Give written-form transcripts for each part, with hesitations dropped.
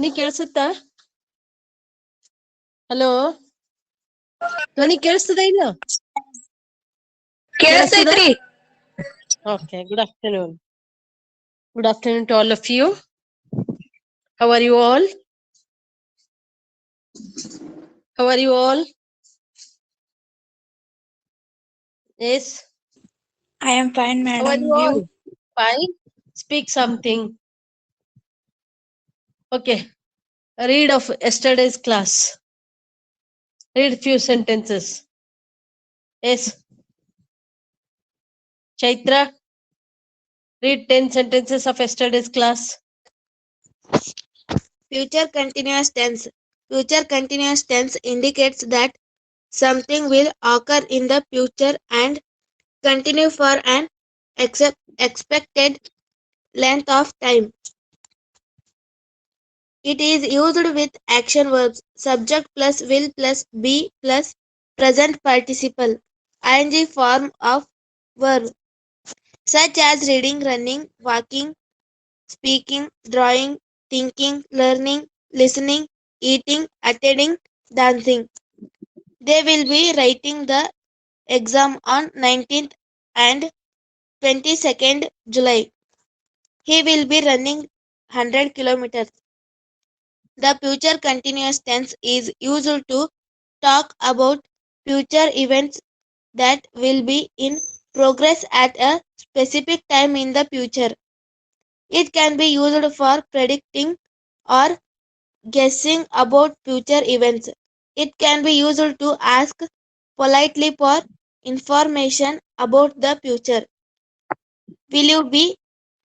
ಧ್ವನಿ ಕೇಳಿಸುತ್ತಾ? ಹಲೋ, ಧ್ವನಿ ಕೇಳಿಸ್ತದ ಇಲ್ಲ? ಕೇಳಿಸ್ತೈತ್ರಿ. Okay, good afternoon. Good afternoon to all of you. How are you all? How are you all? Yes. I am fine, How are madam. you all? You? Fine. Speak something. Okay. Read of yesterday's class. Read few sentences. Yes. Chaitra, read 10 sentences of yesterday's class. Future continuous tense. Future continuous tense indicates that something will occur in the future and continue for an expected length of time. It is used with action verbs subject plus will plus be plus present participle ing form of verb such as reading, running, walking, speaking, drawing, thinking, learning, listening, eating, attending, dancing. They will be writing the exam on 19th and 22nd July. He will be running 100 kilometers. The future continuous tense is used to talk about future events that will be in progress at a specific time in the future. It can be used for predicting or guessing about future events. It can be used to ask politely for information about the future. Will you be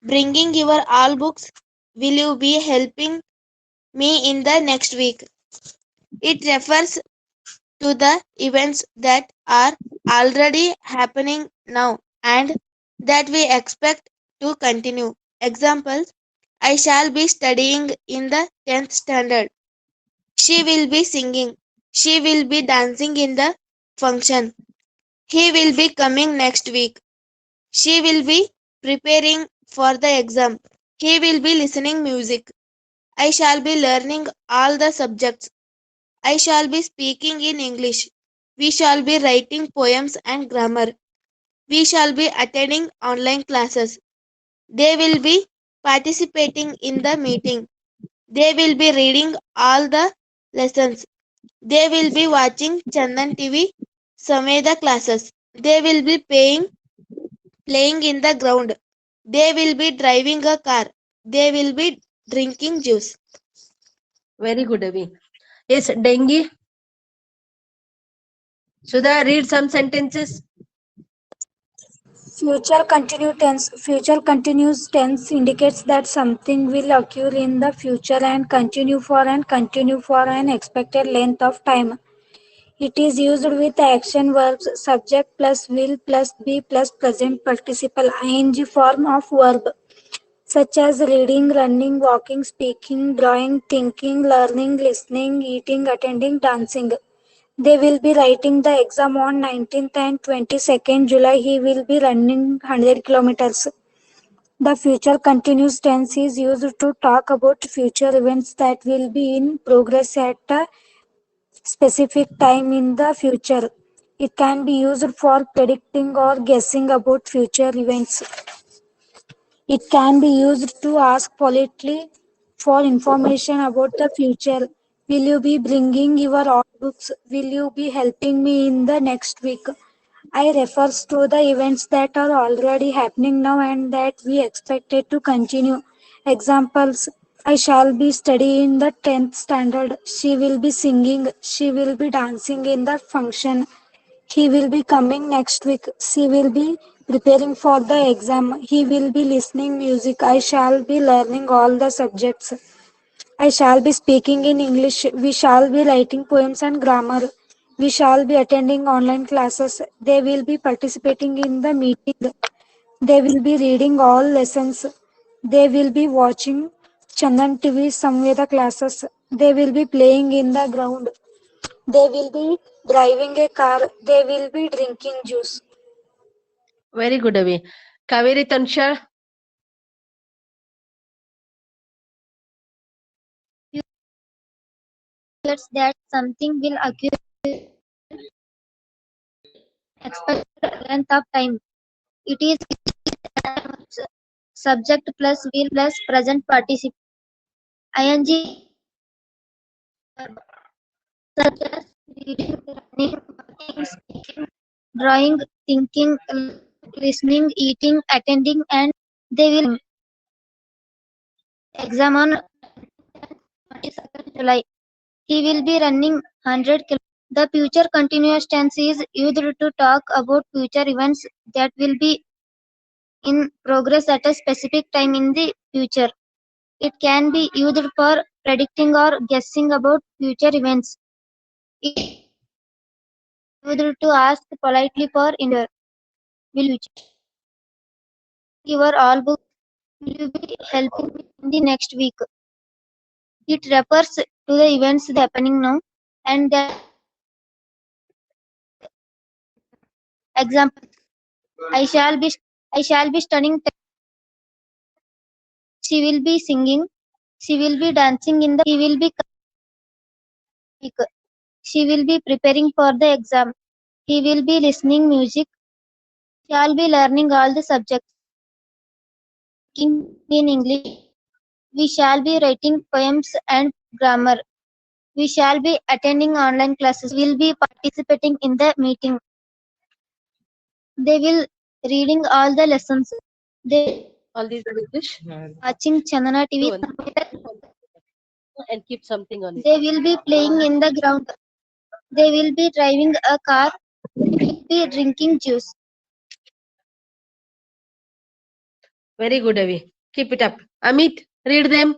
bringing your all books? Will you be helping me in the next week? It refers to the events that are already happening now and that we expect to continue. Examples: I shall be studying in the 10th standard. She will be singing. She will be dancing in the function. He will be coming next week. She will be preparing for the exam. He will be listening music. I shall be learning all the subjects. I shall be speaking in English. We shall be writing poems and grammar. We shall be attending online classes. They will be participating in the meeting. They will be reading all the lessons. They will be watching Chandan TV Sameda classes. They will be playing in the ground. They will be driving a car. They will be drinking juice. Very good, Avi. Yes, Dengue. Sudha, read some sentences. Future continuous tense indicates that something will occur in the future and continue for an expected length of time. It is used with action verbs subject plus will plus be plus present participle ing form of verb such as reading, running, walking, speaking, drawing, thinking, learning, listening, eating, attending, dancing. They will be writing the exam on 19th and 22nd July. He will be running 100 kilometers. The future continuous tense is used to talk about future events that will be in progress at a specific time in the future. It can be used for predicting or guessing about future events. It can be used to ask politely for information about the future. Will you be bringing your own books? Will you be helping me in the next week? I refers to the events that are already happening now and that we expected to continue. Examples: I shall be studying the 10th standard. She will be singing. She will be dancing in the function. He will be coming next week. She will be preparing for the exam. He will be listening music. I shall be learning all the subjects. I shall be speaking in English. We shall be writing poems and grammar. We shall be attending online classes. They will be participating in the meeting. They will be reading all lessons. They will be watching Chandan TV Samveda classes. They will be playing in the ground. They will be driving a car. They will be drinking juice. Very good, Avi. Kaveri Tansha. indicates that something will occur expected length of time. It is subject plus will plus present participle. ing such as reading, running, walking, speaking, drawing, thinking, listening, eating, attending, and they will exam on 22nd July. He will be running 100 km. The future continuous tense is used to talk about future events that will be in progress at a specific time in the future. It can be used for predicting or guessing about future events. It is used to ask politely for inner. Will you check your all books? Will you be helping me in the next week? It refers to the events that are happening now and that example. I shall be studying. She will be singing. She will be dancing in the. He will be. She will be preparing for the exam. He will be listening music. Shall be learning all the subjects. In English. We shall be writing poems and grammar. We shall be attending online classes. Will be participating in the meeting. They will reading all the lessons. They All these in English. watching Chandana TV. And keep something on it. They will be playing in the ground. They will be driving a car. They will be drinking juice. Very good, Avi. Keep it up. Amit, read them.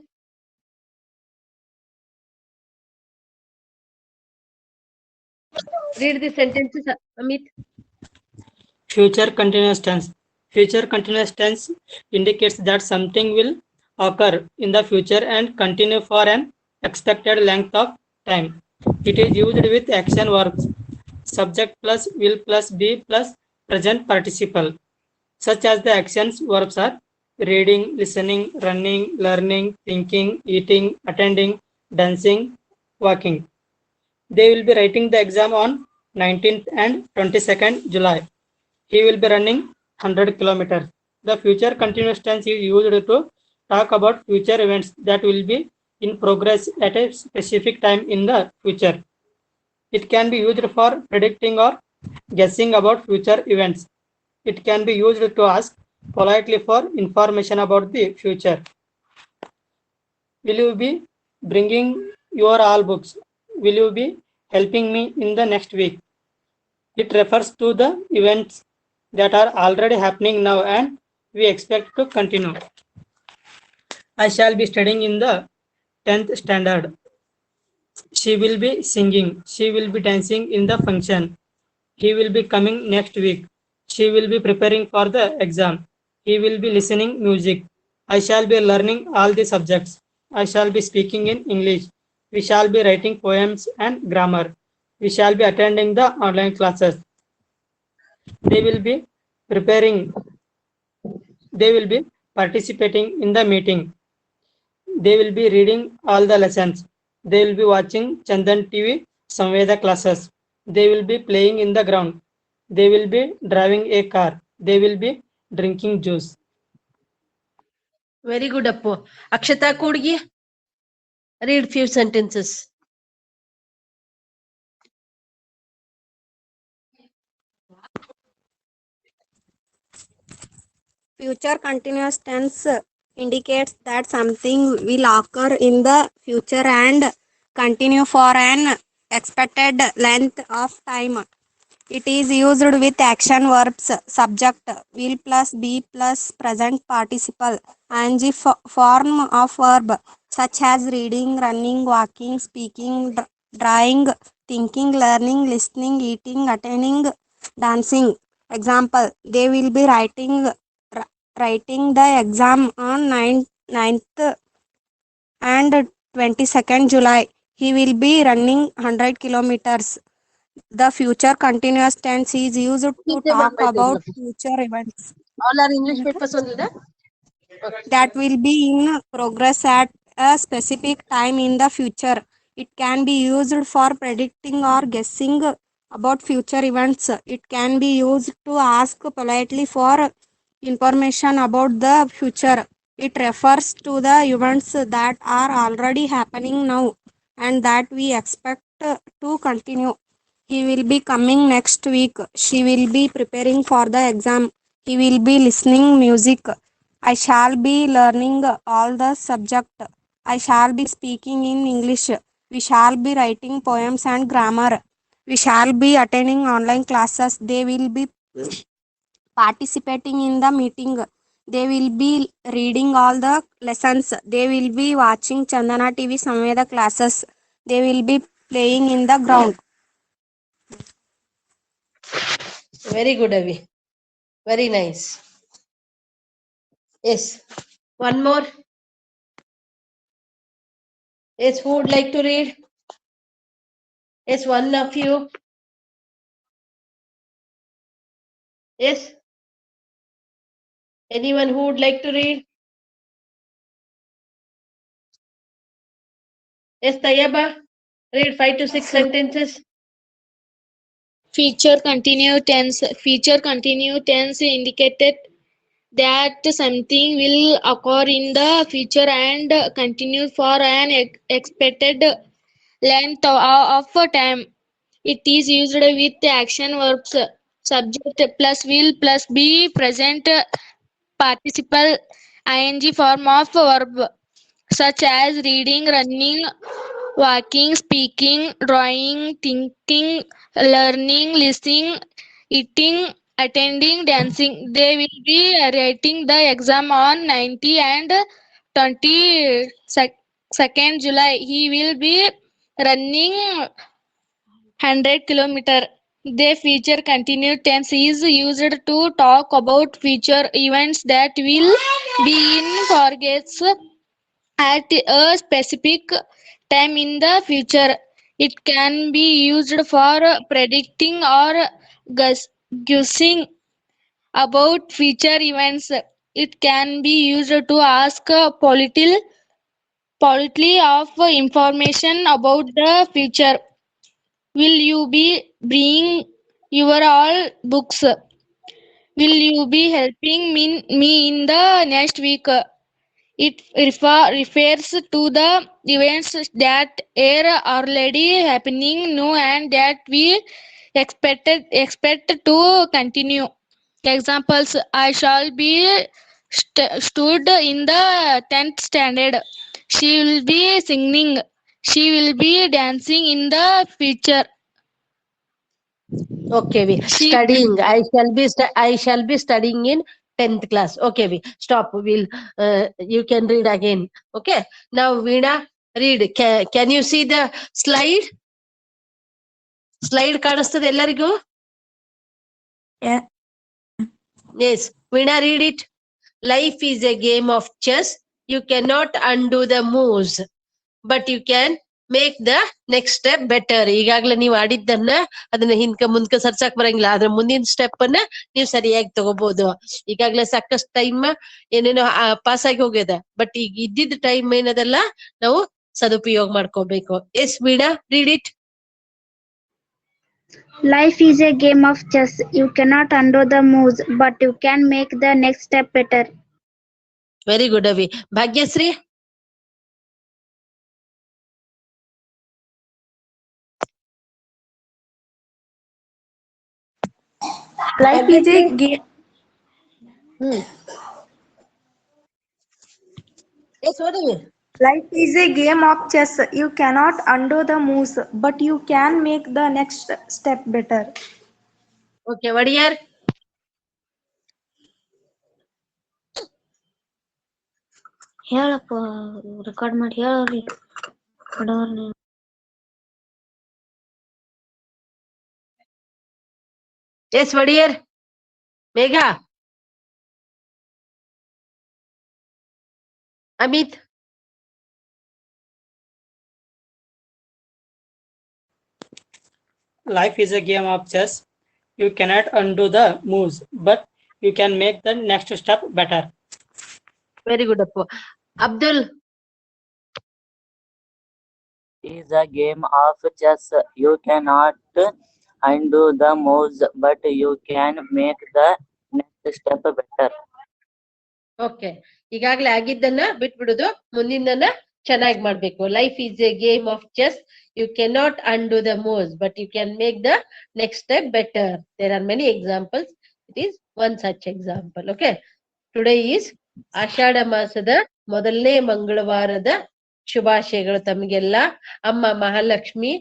Read the sentences, Amit. Future continuous tense. Future continuous tense indicates that something will occur in the future and continue for an expected length of time. It is used with action verbs, subject plus will plus be plus present participle, such as the actions verbs are reading, listening, running, learning, thinking, eating, attending, dancing, walking. They will be writing the exam on 19th and 22nd July. He will be running 100 kilometers. The future continuous tense is used to talk about future events that will be in progress at a specific time in the future. It can be used for predicting or guessing about future events. It can be used to ask politely for information about the future. Will you be bringing your all books? Will you be helping me in the next week? It refers to the events that are already happening now and we expect to continue. I shall be studying in the 10th standard. She will be singing. She will be dancing in the function. He will be coming next week. She will be preparing for the exam. He will be listening music. I shall be learning all the subjects. I shall be speaking in English. We shall be writing poems and grammar. We shall be attending the online classes. They will be preparing. They will be participating in the meeting. They will be reading all the lessons. They will be watching Chandan TV Samveda classes. They will be playing in the ground. They will be driving a car. They will be drinking juice. Very good, Appo. Akshata Kudgi, read few sentences. Future continuous tense indicates that something will occur in the future and continue for an expected length of time. It is used with action verbs, subject, will plus be plus present participle, ing form of verb, such as reading, running, walking, speaking, drawing, thinking, learning, listening, eating, attending, dancing. Example, they will be writing the exam on 9th and 22nd July. He will be running 100 kilometers. The future continuous tense is used to Keep them talk up by about them. future events All are English papers only, na? that will be in progress at a specific time in the future. It can be used for predicting or guessing about future events. It can be used to ask politely for information about the future. It refers to the events that are already happening now and that we expect to continue. He will be coming next week. She will be preparing for the exam. He will be listening music. I shall be learning all the subject. I shall be speaking in English. We shall be writing poems and grammar. We shall be attending online classes. They will be participating in the meeting. They will be reading all the lessons. They will be watching Chandana TV Samveda classes. They will be playing in the ground. Very good, Avi. Very nice. Yes. One more. Yes, who would like to read? Yes, one of you. Yes. Anyone who would like to read? Yes, Tayaba. Read 5 to 6 sentences. Future continuous tense indicated that something will occur in the future and continue for an expected length of time. It is used with action verbs. Subject plus will plus be present participle ing form of verb such as reading, running, walking, speaking, drawing, thinking, learning, listening, eating, attending, dancing. They will be writing the exam on 90 and 22nd July. He will be running 100 km. The future continuous tense is used to talk about future events that will be in progress at a specific time in the future. It can be used for predicting or guessing about future events. It can be used to ask politely of information about the future. Will you be bringing your all books? Will you be helping me in the next week? It refers to the events that are already happening now and that we expect to continue. Examples: I shall be stood in the 10th standard. She will be singing. She will be dancing in the future. Okay, we She studying. I shall be studying in 10th class. Okay, we stop. We'll you can read again. Okay. Now Veena, read. Can you see the slide? Slide ಕಾಣಿಸ್ತದೆ ಎಲ್ಲರಿಗೂ? Yeah. Yes. Veena, read it. Life is a game of chess. You cannot undo the moves, but you can make the next step better. ಈಗಾಗಲೇ ನೀವು ಆಡಿದ್ದನ್ನ ಅದನ್ನ ಮುಂದ್ಕ ಸರ್ಚಾಕ್ ಬರಂಗಿಲ್ಲ, ಆದ್ರೆ ಮುಂದಿನ step ಅನ್ನ ನೀವು ಸರಿಯಾಗಿ ತಗೋಬಹುದು. ಈಗಾಗಲೇ ಸಾಕಷ್ಟು ಟೈಮ್ ಏನೇನೋ ಪಾಸ್ ಆಗಿ ಹೋಗ್ಯದ, ಬಟ್ ಈಗ ಇದ್ದಿದ್ದ ಟೈಮ್ ಏನದಲ್ಲ ನಾವು ಸದುಪಯೋಗ ಮಾಡ್ಕೋಬೇಕು. Yes Veena, read it. Life is a game of chess. You cannot undo the moves, but you can make the next step better. Very good ಅವಿ. Bhagyashree. Life is a game. Yes, what do you mean? Life is a game of chess. You cannot undo the moves, but you can make the next step better. Okay, Vadiyar. ಹೇಳಪ್ಪ record ಮಾಡಿ ಹೇಳ್ರಿ ಕೊಡೋರ್ನ. Yes, Vadiyar. Megha. Amit. Life is a game of chess. You cannot undo the moves, but you can make the next step better. Very good, Appu. Abdul. is a game of chess. You cannot undo the moves, but you can make the next step better. Okay, ಈಗಾಗ್ಲೇ ಆಗಿದ್ದನ್ನ ಬಿಟ್ಬಿಡುದು, ಮುಂದಿನ ಚೆನ್ನಾಗಿ ಮಾಡ್ಬೇಕು. Life is a game of chess. You cannot undo the moves, but you can make the next step better. There are many examples. It is one such example. Okay, today is Ashadha ಮಾಸದ ಮೊದಲನೇ ಮಂಗಳವಾರದ ಶುಭಾಶಯಗಳು ತಮಗೆಲ್ಲ. ಅಮ್ಮ ಮಹಾಲಕ್ಷ್ಮಿ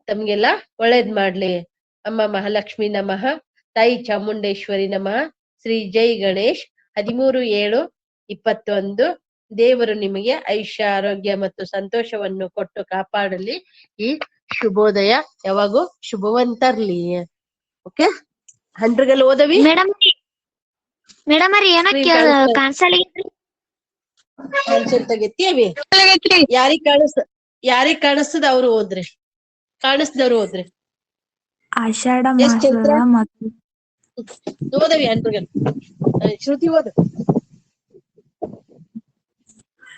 ತಮ್ಗೆಲ್ಲ ಒಳ್ಳೇದ್ ಮಾಡ್ಲಿ. ಅಮ್ಮ ಮಹಾಲಕ್ಷ್ಮಿ ನಮಃ, ತಾಯಿ ಚಾಮುಂಡೇಶ್ವರಿ ನಮಃ. ಶ್ರೀ ಜೈ ಗಣೇಶ್. 13/7/21. ದೇವರು ನಿಮಗೆ ಆಯುಷ್ಯ, ಆರೋಗ್ಯ ಮತ್ತು ಸಂತೋಷವನ್ನು ಕೊಟ್ಟು ಕಾಪಾಡಲಿ. ಈ ಶುಭೋದಯ ಯಾವಾಗೂ ಶುಭವಂತರ್ಲಿ. ಓಕೆ, ಹಂಡ್ರಿಗೆಲ್ಲ ಓದವಿ. ಮೇಡಮ್ ಅವ್ರಿ ಏನೋ ಕಾಣಿಸಲಿದ್ರಿ. ತೆಗೆತ್ತೀವಿ. ಯಾರಿಗ್ ಕಾಣಿಸ್ತದ ಅವ್ರು ಓದ್ರಿ, ಕಾಣಿಸ್ದವ್ರು ಓದ್ರಿ. ಆಷಾಢ ಎಷ್ಟ್ ಚೈತ್ರ? ಮಾಸದ ಮತ್ತು ಓದವಿ ಹಂಡ್ರಿಗೆಲ್ಲ. ಶ್ರುತಿ ಓದು.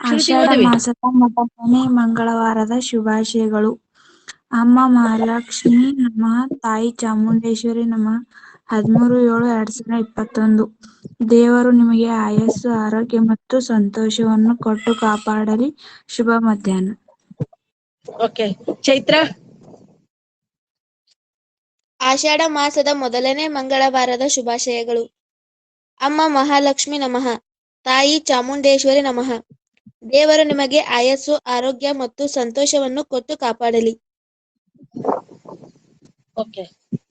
ಆಷಾಢ ಮಾಸದ ಮೊದಲನೇ ಮಂಗಳವಾರದ ಶುಭಾಶಯಗಳು. ಅಮ್ಮ ಮಹಾಲಕ್ಷ್ಮಿ ನಮಃ, ತಾಯಿ ಚಾಮುಂಡೇಶ್ವರಿ ನಮಃ. 13/7/21. ದೇವರು ನಿಮಗೆ ಆಯಸ್ಸು, ಆರೋಗ್ಯ ಮತ್ತು ಸಂತೋಷವನ್ನು ಕೊಟ್ಟು ಕಾಪಾಡಲಿ. ಶುಭ ಮಧ್ಯಾಹ್ನ. ಓಕೆ, ಚೈತ್ರ. ಆಷಾಢ ಮಾಸದ ಮೊದಲನೇ ಮಂಗಳವಾರದ ಶುಭಾಶಯಗಳು. ಅಮ್ಮ ಮಹಾಲಕ್ಷ್ಮಿ ನಮಃ, ತಾಯಿ ಚಾಮುಂಡೇಶ್ವರಿ ನಮಃ. ದೇವರು ನಿಮಗೆ ಆಯಸ್ಸು, ಆರೋಗ್ಯ ಮತ್ತು ಸಂತೋಷವನ್ನು ಕೊಟ್ಟು ಕಾಪಾಡಲಿ. ಓಕೆ,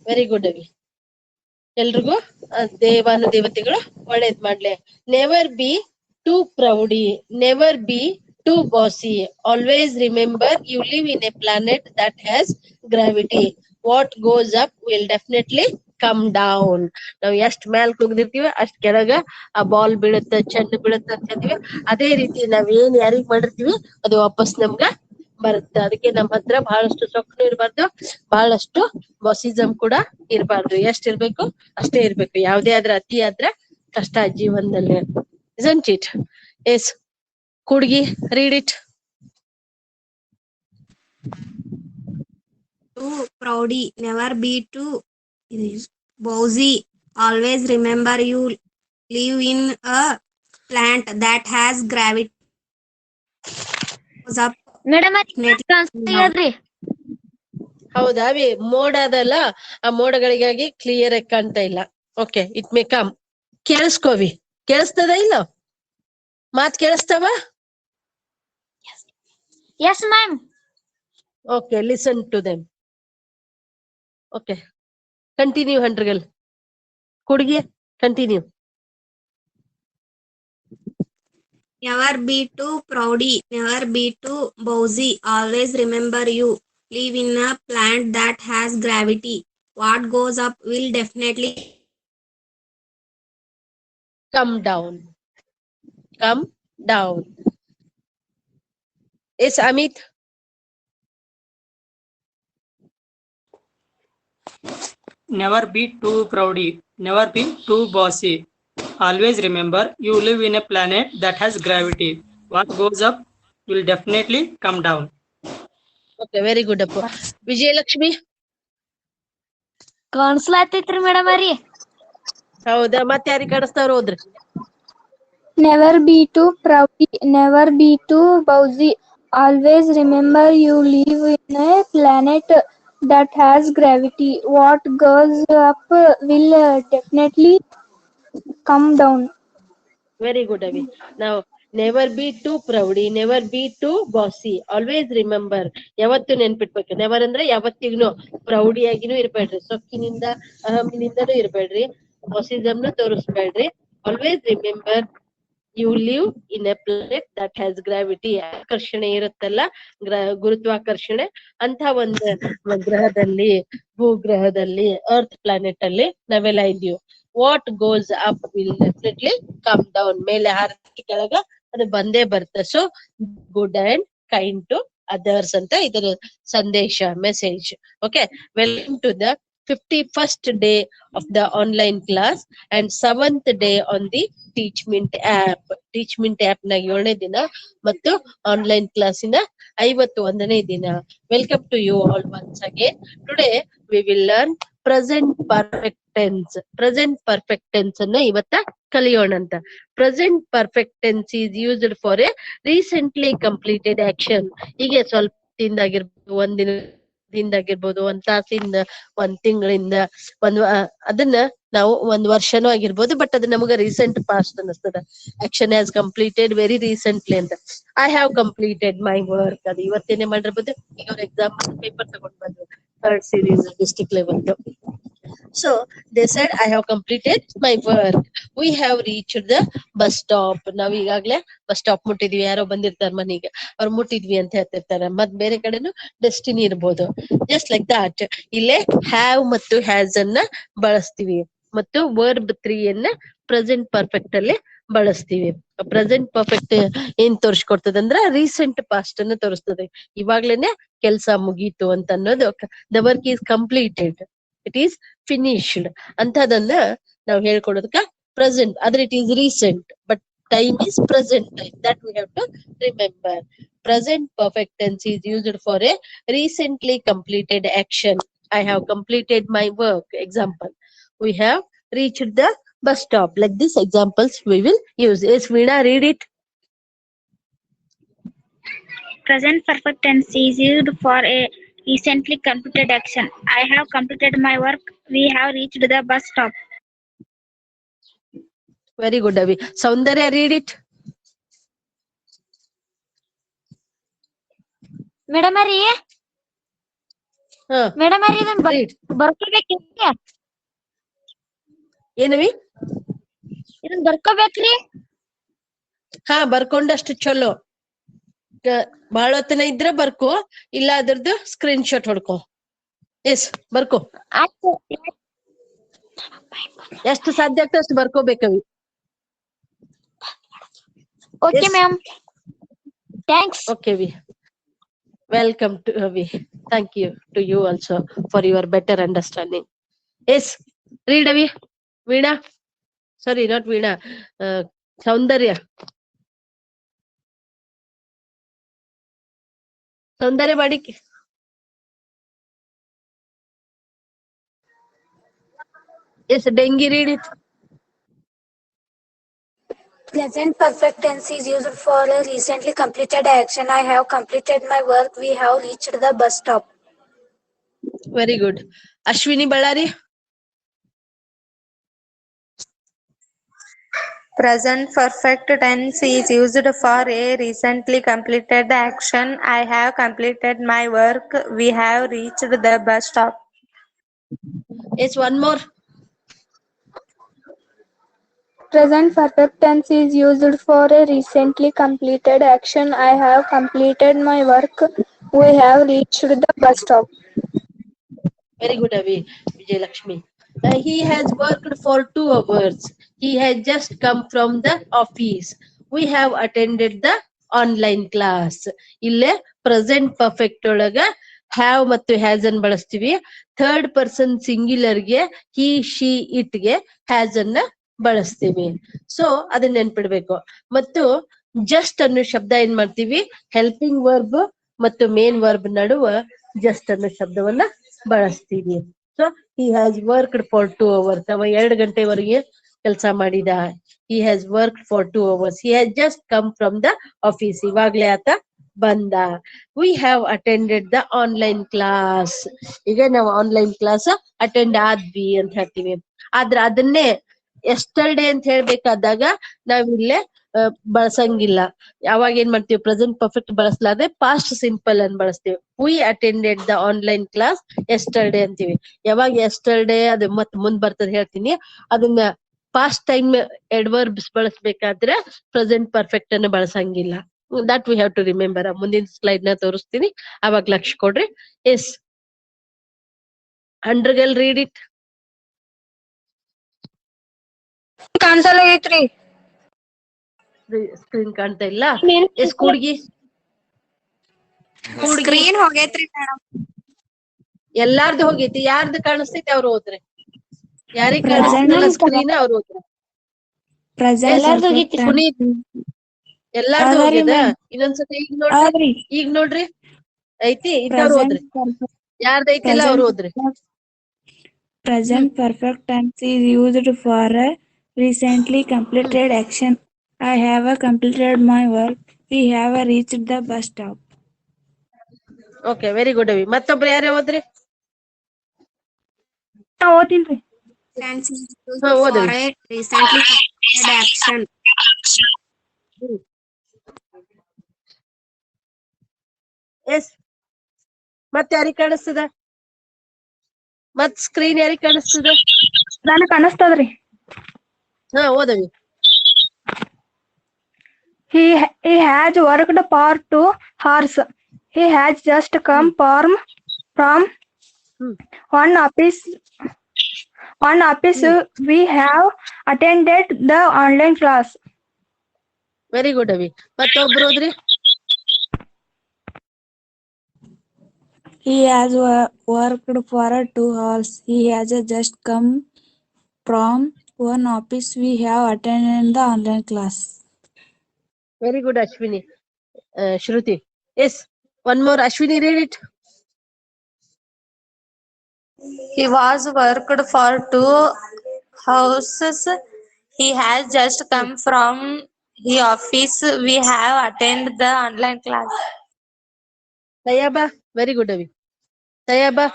ವೆರಿ ಗುಡ್ ಅವಿ. ಎಲ್ರಿಗೂ ದೇವಾನು ದೇವತೆಗಳು ಒಳ್ಳೇದ್ ಮಾಡ್ಲಿ. Never be too proud, never be too bossy. Always remember you live in a planet that has gravity. What goes up will definitely come down. ನಾವ್ ಎಷ್ಟ್ ಮ್ಯಾಲ್ ಕುಗ್ದಿರ್ತೀವಿ ಅಷ್ಟ್ ಕೆಳಗ ಆ ಬಾಲ್ ಬೀಳುತ್ತ, ಚೆಂಡು ಬೀಳುತ್ತ ಅಂತ ಹೇಳ್ತೀವಿ. ಅದೇ ರೀತಿ ನಾವ್ ಏನ್ ಯಾರಿಗ್ ಮಾಡಿರ್ತೀವಿ ಅದು ವಾಪಸ್ ನಮ್ಗ ಬರುತ್ತೆ. ಅದಕ್ಕೆ ನಮ್ಮ ಹತ್ರ ಬಹಳಷ್ಟು ಸೊಕ್ಕನು ಇರಬಾರ್ದು, ಬಹಳಷ್ಟು ಬಾಸಿಸಮ್ ಕೂಡ ಇರಬಾರ್ದು. ಎಷ್ಟ್ ಇರ್ಬೇಕು ಅಷ್ಟೇ ಇರ್ಬೇಕು. ಯಾವ್ದೇ ಆದ್ರ ಅತಿ ಆದ್ರ ಕಷ್ಟ ಜೀವನದಲ್ಲಿ. isn't it? Yes, Kudgi, read it. Too proudy, never be too bossy. Always remember you live in a plant that has gravity. Goes up, madam definitely ಹೇಳ್ರಿ. ಹೌದಾ ಅವಿ, ಮೋಡ ಅದಲ್ಲ, ಆ ಮೋಡಗಳಿಗಾಗಿ ಕ್ಲಿಯರ್ ಆಗಿ ಕಾಣ್ತಾ ಇಲ್ಲ. Okay, it may come. ಕೇಳಿಸ್ಕೋವಿ. ಕೇಳಿಸ್ತದ ಇಲ್ಲ? ಮಾತ್ ಕೇಳಿಸ್ತಾವ? Yes ma'am. Okay, listen to them. Okay, continue Handrigal. Kudgi, continue. never be too proudy, never be too bossy. Always remember you live in a plant that has gravity. What goes up will definitely Come down. Come down. Yes, Amit. Never be too proudy, never be too bossy. Always remember you live in a planet that has gravity. What goes up will definitely come down. Okay, very good appu. Vijayalakshmi. ಕಾಣಿಸ್ಲಾತೈತ್ರಿ madam ಅವ್ರಿ. ಹೌದಾ, ಮತ್ತೆ ಯಾರಿಗೆ ಕಾಣಿಸ್ತಾವ್ರ ಹೋದ್ರಿ. Never be too proudy, never be too bossy. Always remember you live in a planet that has gravity. What goes up will definitely come down. Very good ಅವಿ. Now, never be too proudy, never be too bossy. Always remember. ಯಾವತ್ತು ನೆನ್ಪಿಟ್ಬೇಕು. Never ಅಂದ್ರೆ ಯಾವತ್ತಿಗೂ ಪ್ರೌಡಿಯಾಗಿನೂ ಇರ್ಬೇಡ್ರಿ, ಸೊಕ್ಕಿನಿಂದ ಅಹಮಿನಿಂದನೂ ಇರ್ಬೇಡ್ರಿ, ಬಾಸಿಸಮ್ನು ತೋರಿಸ್ಬೇಡ್ರಿ. Always remember you live in a planet that has gravity. ಆಕರ್ಷಣೆ ಇರುತ್ತಲ್ಲ, ಗುರುತ್ವಾಕರ್ಷಣೆ, ಅಂತ ಒಂದು ಗ್ರಹದಲ್ಲಿ, ಭೂಗ್ರಹದಲ್ಲಿ, ಅರ್ತ್ ಪ್ಲಾನೆಟ್ ಅಲ್ಲಿ ನಾವೆಲ್ಲ ಇದ್ದೀವಿ. What goes up will definitely come down. ಮೇಲೆ ಹಾರಕ್ಕೆ ಕೆಳಗ ಅದು ಬಂದೇ ಬರುತ್ತೆ. So good and kind to others ಅಂತ ಇದರ ಸಂದೇಶ, message. Okay, welcome to the 51st day of the online class and 7th day on the Teachment app. Teachment app ನ 7ನೇ ದಿನ ಮತ್ತು ಆನ್ಲೈನ್ ಕ್ಲಾಸಿನ 51ನೇ ದಿನ. Welcome to you all once again. Today we will learn present perfect tense. Present perfect tense ಅನ್ನ ಇವತ್ತ ಕಲಿಯೋಣ ಅಂತ. Present perfect tense is used for a recently completed action. ಹೀಗೆ ಸ್ವಲ್ಪ ದಿನದಾಗಿರ್ಬೋದು, ಒಂದ್ ದಿನದಾಗಿರ್ಬೋದು, ಒಂದ್ ತಾಸಿಂದ, ಒಂದ್ ತಿಂಗಳಿಂದ, ಅದನ್ನ ನಾವು ಒಂದ್ ವರ್ಷನೂ ಆಗಿರ್ಬೋದು, ಬಟ್ ಅದು ನಮಗ ರೀಸೆಂಟ್ ಪಾಸ್ಟ್ ಅನಿಸ್ತದ. Action has completed very recently ಅಂತ. I have completed my work, ಅದು ಇವತ್ತೇನೆ ಮಾಡಿರ್ಬೋದು. ಈಗ ಅವ್ರ ಎಕ್ಸಾಂಪಲ್ ಪೇಪರ್ ತಗೊಂಡ್ ಬಂದ್ರು, 3rd series district level. So they said, I have completed my work. We have reached the bus stop. ನಾವ್ ಈಗಾಗ್ಲೇ ಬಸ್ ಸ್ಟಾಪ್ ಮುಟ್ಟಿದ್ವಿ, ಯಾರೋ ಬಂದಿರ್ತಾರ ಮನೆಗೆ, ಅವ್ರು ಮುಟ್ಟಿದ್ವಿ ಅಂತ ಹೇಳ್ತಿರ್ತಾರ. ಮತ್ ಬೇರೆ ಕಡೆನು ಡೆಸ್ಟಿನಿ ಇರ್ಬೋದು. ಜಸ್ಟ್ ಲೈಕ್ ದಟ್ ಇಲ್ಲೇ ಹ್ಯಾವ್ ಮತ್ತು ಹ್ಯಾಸ್ ಅನ್ನ ಬಳಸ್ತೀವಿ ಮತ್ತು ವರ್ಬ್ 3 ಅನ್ನ ಪ್ರೆಸೆಂಟ್ ಪರ್ಫೆಕ್ಟ್ ಅಲ್ಲಿ ಬಳಸ್ತೀವಿ. ಪ್ರೆಸೆಂಟ್ ಪರ್ಫೆಕ್ಟ್ ಏನ್ ತೋರಿಸ್ಕೊಡ್ತದೆ ಅಂದ್ರ ರೀಸೆಂಟ್ ಪಾಸ್ಟ್ ಅನ್ನ ತೋರಿಸ್ತದೆ. ಇವಾಗ್ಲೇನೆ ಕೆಲ್ಸ ಮುಗೀತು ಅಂತ ಅನ್ನೋದು. The work is completed, it is finished ಅಂತದನ್ನ ನಾವು ಹೇಳ್ಕೊಡೋದಕ್ಕ ಪ್ರೆಸೆಂಟ್. ಆದ್ರೆ it is recent, but time is present time, that we have to remember. Present perfect tense is used for a recently completed action. I have completed my work. Example, we have reached the bus stop. Like these examples we will use. Yes, Veena, read it. Present perfect tense is used for a recently completed action. I have completed my work. We have reached the bus stop. Very good, Avi. Saundarya, read it. Madam ರೀ, madam ರೀ, ಇದನ್ನ ಬರ್ಕೋಬೇಕ್ರಿ, ಏನವಿ ಇದನ್ನ ಬರ್ಕೋಬೇಕ್ರಿ. ಹಾ, ಬರ್ಕೊಂಡಷ್ಟು ಚಲೋ. ಬಹಳ ಹೊತ್ತನ ಇದ್ರೆ ಬರ್ಕೋ, ಇಲ್ಲ ಅದ್ರದ್ದು ಸ್ಕ್ರೀನ್ ಶಾಟ್ ಹೊಡ್ಕೋ. ಎಸ್, ಬರ್ಕೋ. ಎಷ್ಟು ಸಾಧ್ಯ ಆಗ್ತದೆ ಅಷ್ಟು ಬರ್ಕೋಬೇಕವಿ. Okay, ma'am. Thanks. Okay, Vi. Welcome to Vi. Thank you to you also for your better understanding. Yes, read Avi. Veena. Sorry, not Veena. Saundarya. Saundarya ಮಾಡಿ. Yes, Dengi, read it. Present perfect tense is used for a recently completed action. I have completed my work. We have reached the bus stop. Very good. Ashwini Ballari. Present perfect tense is used for a recently completed action. I have completed my work. We have reached the bus stop. Yes, one more. Present perfect tense is used for a recently completed action. I have completed my work. We have reached the bus stop. Very good, Avi. Vijay Lakshmi. He has worked for 2 hours. He has just come from the office. We have attended the online class. ಇಲ್ಲೇ present perfect ಒಳಗ have ಮತ್ತು has an ಬಳಸ್ತೀವಿ. 3rd person singular ಗೆ he, she, it ಗೆ has ಅನ್ನ ಬಳಸ್ತೀವಿ. So ಅದನ್ನ ನೆನ್ಪಿಡ್ಬೇಕು. ಮತ್ತು ಜಸ್ಟ್ ಅನ್ನೋ ಶಬ್ದ ಏನ್ ಮಾಡ್ತೀವಿ, ಹೆಲ್ಪಿಂಗ್ ವರ್ಬ್ ಮತ್ತು ಮೇನ್ ವರ್ಬ್ ನಡುವ ಜಸ್ಟ್ ಅನ್ನೋ ಶಬ್ದವನ್ನ ಬಳಸ್ತೀವಿ. So he has worked for 2 hours. ಅವ 2 ಗಂಟೆವರೆಗೆ ಕೆಲಸ ಮಾಡಿದ. he has worked for 2 hours. he has just come from the office. ಇವಾಗ್ಲೇ ಆತ ಬಂದ. we have attended the online class. ಈಗ ನಾವು ಆನ್ಲೈನ್ ಕ್ಲಾಸ್ ಅಟೆಂಡ್ ಆದ್ವಿ ಅಂತ ಹೇಳ್ತೀವಿ. ಆದ್ರೆ ಅದನ್ನೇ ಎಸ್ಟರ್ಡೇ ಅಂತ ಹೇಳ್ಬೇಕಾದಾಗ ನಾವಿಲ್ಲೇ ಬಳಸಂಗಿಲ್ಲ. ಯಾವಾಗ ಏನ್ ಮಾಡ್ತೀವಿ, ಪ್ರೆಸೆಂಟ್ ಪರ್ಫೆಕ್ಟ್ ಬಳಸಲಾದ್ರೆ ಪಾಸ್ಟ್ ಸಿಂಪಲ್ ಅನ್ ಬಳಸ್ತೀವಿ. we attended the online class yesterday ಅಂತೀವಿ. ಯಾವಾಗ ಎಸ್ಟರ್ಡೇ ಅದು ಮತ್ ಮುಂದ್ ಬರ್ತದೆ ಹೇಳ್ತೀನಿ. ಅದನ್ನ ಪಾಸ್ಟ್ ಟೈಮ್ ಎಡ್ವರ್ಬ್ಸ್ ಬಳಸ್ಬೇಕಾದ್ರೆ ಪ್ರೆಸೆಂಟ್ ಪರ್ಫೆಕ್ಟ್ ಅನ್ನು ಬಳಸಂಗಿಲ್ಲ. That we have to remember. ಮುಂದಿನ ಸ್ಲೈಡ್ ನ ತೋರಿಸ್ತೀನಿ, ಅವಾಗ ಲಕ್ಷ ಕೊಡ್ರಿ. Yes, Andargal read it. Cancel ಆಗೈತ್ರಿ. ಸ್ಕ್ರೀನ್ ಕಾಣ್ತಾ ಇಲ್ಲ. ಎಸ್, ಕೂಡ್ಗಿ ಸ್ಕ್ರೀನ್ ಹೋಗೈತ್ರಿ ಮೇಡಮ್. ಎಲ್ಲಾರ್ದು ಹೋಗೈತಿ, ಯಾರ್ದು ಕಾಣಿಸ್ತೈತಿ ಅವ್ರು ಹೋದ್ರೆ. ಯಾರಿಗ್ Present ಕಾಣಿಸ್ತಲ್ಲ ಸ್ಕ್ರೀನ್ ಅವ್ರು ಹೋದ್ರೆ. ಎಲ್ಲಾರ್ದು ಹೋಗೈತಿ. ಪುನೀತ್ ಎಲ್ಲಾರ್ದು ಅದರಿ ಹೋಗ್ಯದ. ma'am. ಇನ್ನೊಂದ್ಸತಿ ಆದ್ರಿ ಈಗ ನೋಡ್ರಿ ಐತಿ, ಇದ್ದವ್ರು ಹೋದ್ರಿ. ಯಾರ್ದು ಐತಿಲ್ಲ ಅವ್ರು ಹೋದ್ರಿ. Present perfect tense is used for a recently completed action. I have completed my work. We have reached the bus stop. Okay, very good ಅವಿ. ಮತ್ತೊಬ್ರು ಯಾರೇ ಹೋದ್ರಿ? ಓದಿಲ್ರಿ. Tense is used ಹಾ, for ಓದ್ರಿ. a recently completed action. Yes, ಮತ್ ಯಾರಿಗ್ ಕಾಣಿಸ್ತದ? ಮತ್ screen ಯಾರಿಗ್ ಕಾಣಿಸ್ತದ? ನನಗ್ ಕಾಣಿಸ್ತದ್ರಿ. ಹಾ, ಓದವಿ. He has worked for 2 hours. He has just come from one office. We have attended the online class. Very good ಅವಿ. ಮತ್ತೊಬ್ರು ಹೋದ್ರಿ? He has worked for 2 hours. He has just come from one office. We have attended the online class. Very good Ashwini. Shruti. Yes, one more. Ashwini, read it. He was worked for 2 houses. He has just come from the office. We have attended the online class. Tayyaba, very good ಅವಿ. Tayyaba.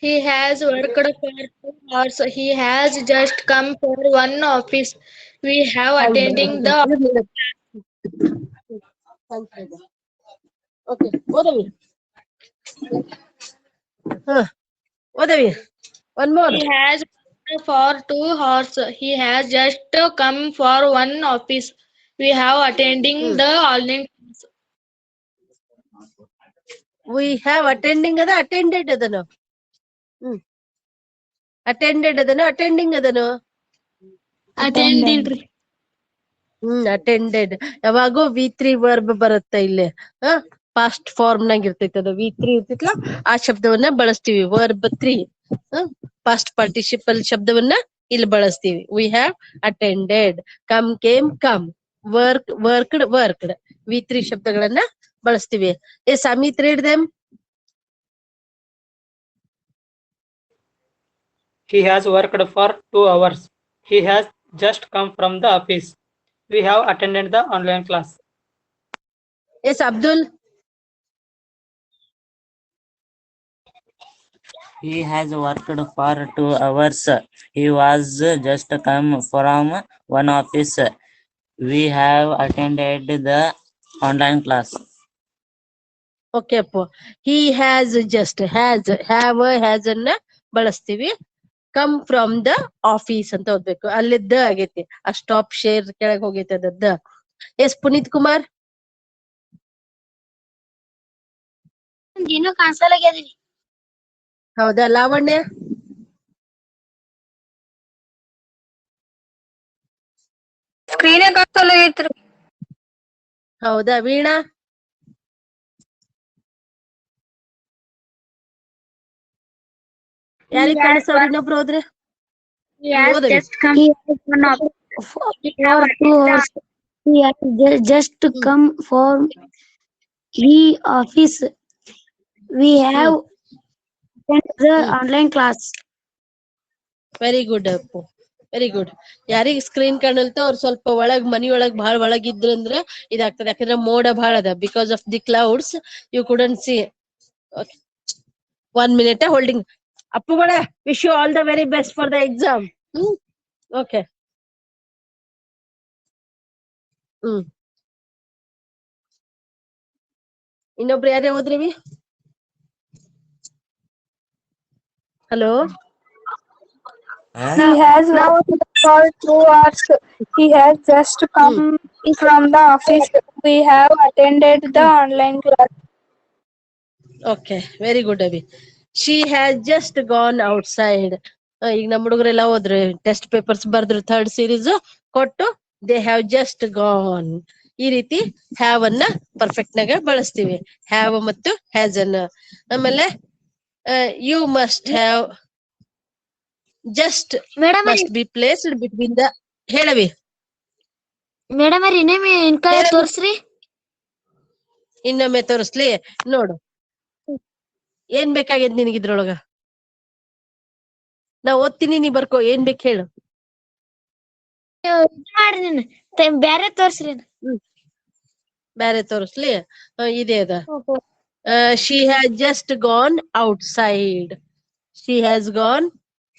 He has worked for 2 hours. He has just come for one office. We have attending the okay, ಓದವಿ. ಹಾ, ಓದವಿ. One more. He has worked for 2 hours. He has just come for one office. We have attending the online class. We have attending ಅದ, attended ಅದನು? Attended ಅದನು, attending ಅದನು? Attended. Attended. ಯಾವಾಗೂ V3 verb ಬರುತ್ತೆ ಇಲ್ಲಿ. ಪಾಸ್ಟ್ ಫಾರ್ಮ್ ನಾಗ ಇರ್ತೈತಿ ಅದು. V3 ಇರ್ತಿತ್ಲ, ಆ ಶಬ್ದವನ್ನ ಬಳಸ್ತೀವಿ. ವರ್ಬ್ 3 ಪಾಸ್ಟ್ ಪಾರ್ಟಿಸಿಪಲ್ ಶಬ್ದವನ್ನ ಇಲ್ಲಿ ಬಳಸ್ತೀವಿ. We have attended. Come, came, come. Work, worked, worked. V3 ಶಬ್ದಗಳನ್ನ ಬಳಸ್ತೀವಿ. Yes, Amit, read them. He has worked for 2 hours. He has just come from the office. We have attended the online class. Yes, Abdul. He has worked for 2 hours. He was just come from one office. We have attended the online class. Okay Appu. He has just, has, have, has ಅನ್ನ ಬಳಸ್ತೀವಿ. Come from the office ಅಂತ ಓದ್ಬೇಕು. ಅಲ್ಲಿ the ಆಗೈತಿ, ಆ stop share ಕೆಳಗೆ ಹೋಗೈತಿ ಅದ. S, Puneeth Kumar. ಏನೋ ಕಾಣಿಸಲಾಗ್ಯದ್ರಿ. ಹೌದಾ? ಲಾವಣ್ಯ. ಸ್ಕ್ರೀನ್ ಕಾಣಿಸಲ್ಲ ಐತ್ರಿ. ಹೌದಾ? ವೀಣಾ. ಯಾರಿಗ್ ಕಾಣಿಸ್ತವ್ರ? ಇನ್ನೊಬ್ರು ಹೋದ್ರೆ He has ಓದವಿ. just come from one office. We have For 2 hours. He has just come from the office. We have attended the online class. Very good Appu, very good. ಯಾರಿಗ್ ಸ್ಕ್ರೀನ್ ಕಾಣಲ್ತ ಅವ್ರು ಸ್ವಲ್ಪ ಒಳಗ್, ಮನಿ ಒಳಗ್ ಬಹಳ ಒಳಗಿದ್ರು ಅಂದ್ರ ಇದಾಗ್ತದೆ. ಯಾಕಂದ್ರೆ ಮೋಡ ಬಹಳ ಅದ. Because of the clouds you couldn't see. 1 minute holding. ಅಪ್ಪುಗಳ, wish you all the very best for the exam. Okay. ಇನ್ನೊಬ್ರು ಯಾರೇ ಹೋದ್ರಿವಿ? Hello. He has worked for 2 hours. He has just come from the office. We have attended the online class. Okay, very good Abhi. She has just gone outside. ಈಗ ನಮ್ಮ ಹುಡುಗರೆಲ್ಲ ಹೋದ್ರು, test papers ಬರ್ದ್ರು, 3rd series ಕೊಟ್ಟು they have just gone. ಈ ರೀತಿ have ಅನ್ನ perfect ನಾಗ ಬಳಸ್ತೀವಿ. ಹ್ಯಾವ್ ಮತ್ತು ಹ್ಯಾಸ್ ಅನ್ನ. ಆಮೇಲೆ You must have just madam must be placed between the ಹೇಳವಿ ಮೇಡಮ್ ಇನ್ನೊಮ್ಮೆ ಇನ್ ಕಡೆ ಹೇಳವಿ. ತೋರ್ಸ್ರಿ. ಇನ್ನೊಮ್ಮೆ ತೋರಿಸ್ಲಿ ನೋಡು ಏನ್ ಬೇಕಾಗ್ಯದ ನಿನಗೆ ಇದ್ರೊಳಗ ನಾ ಓದ್ತೀನಿ ನೀ ಬರ್ಕೋ ಏನ್ ಬೇಕು ಹೇಳು. ಮಾಡ್ರಿ ನೀನ್ ಬ್ಯಾರೆ ತೋರ್ಸ್ರಿ. ಬೇರೆ ತೋರಿಸ್ಲಿ ಇದೇ ಅದ. She has just gone outside. She has gone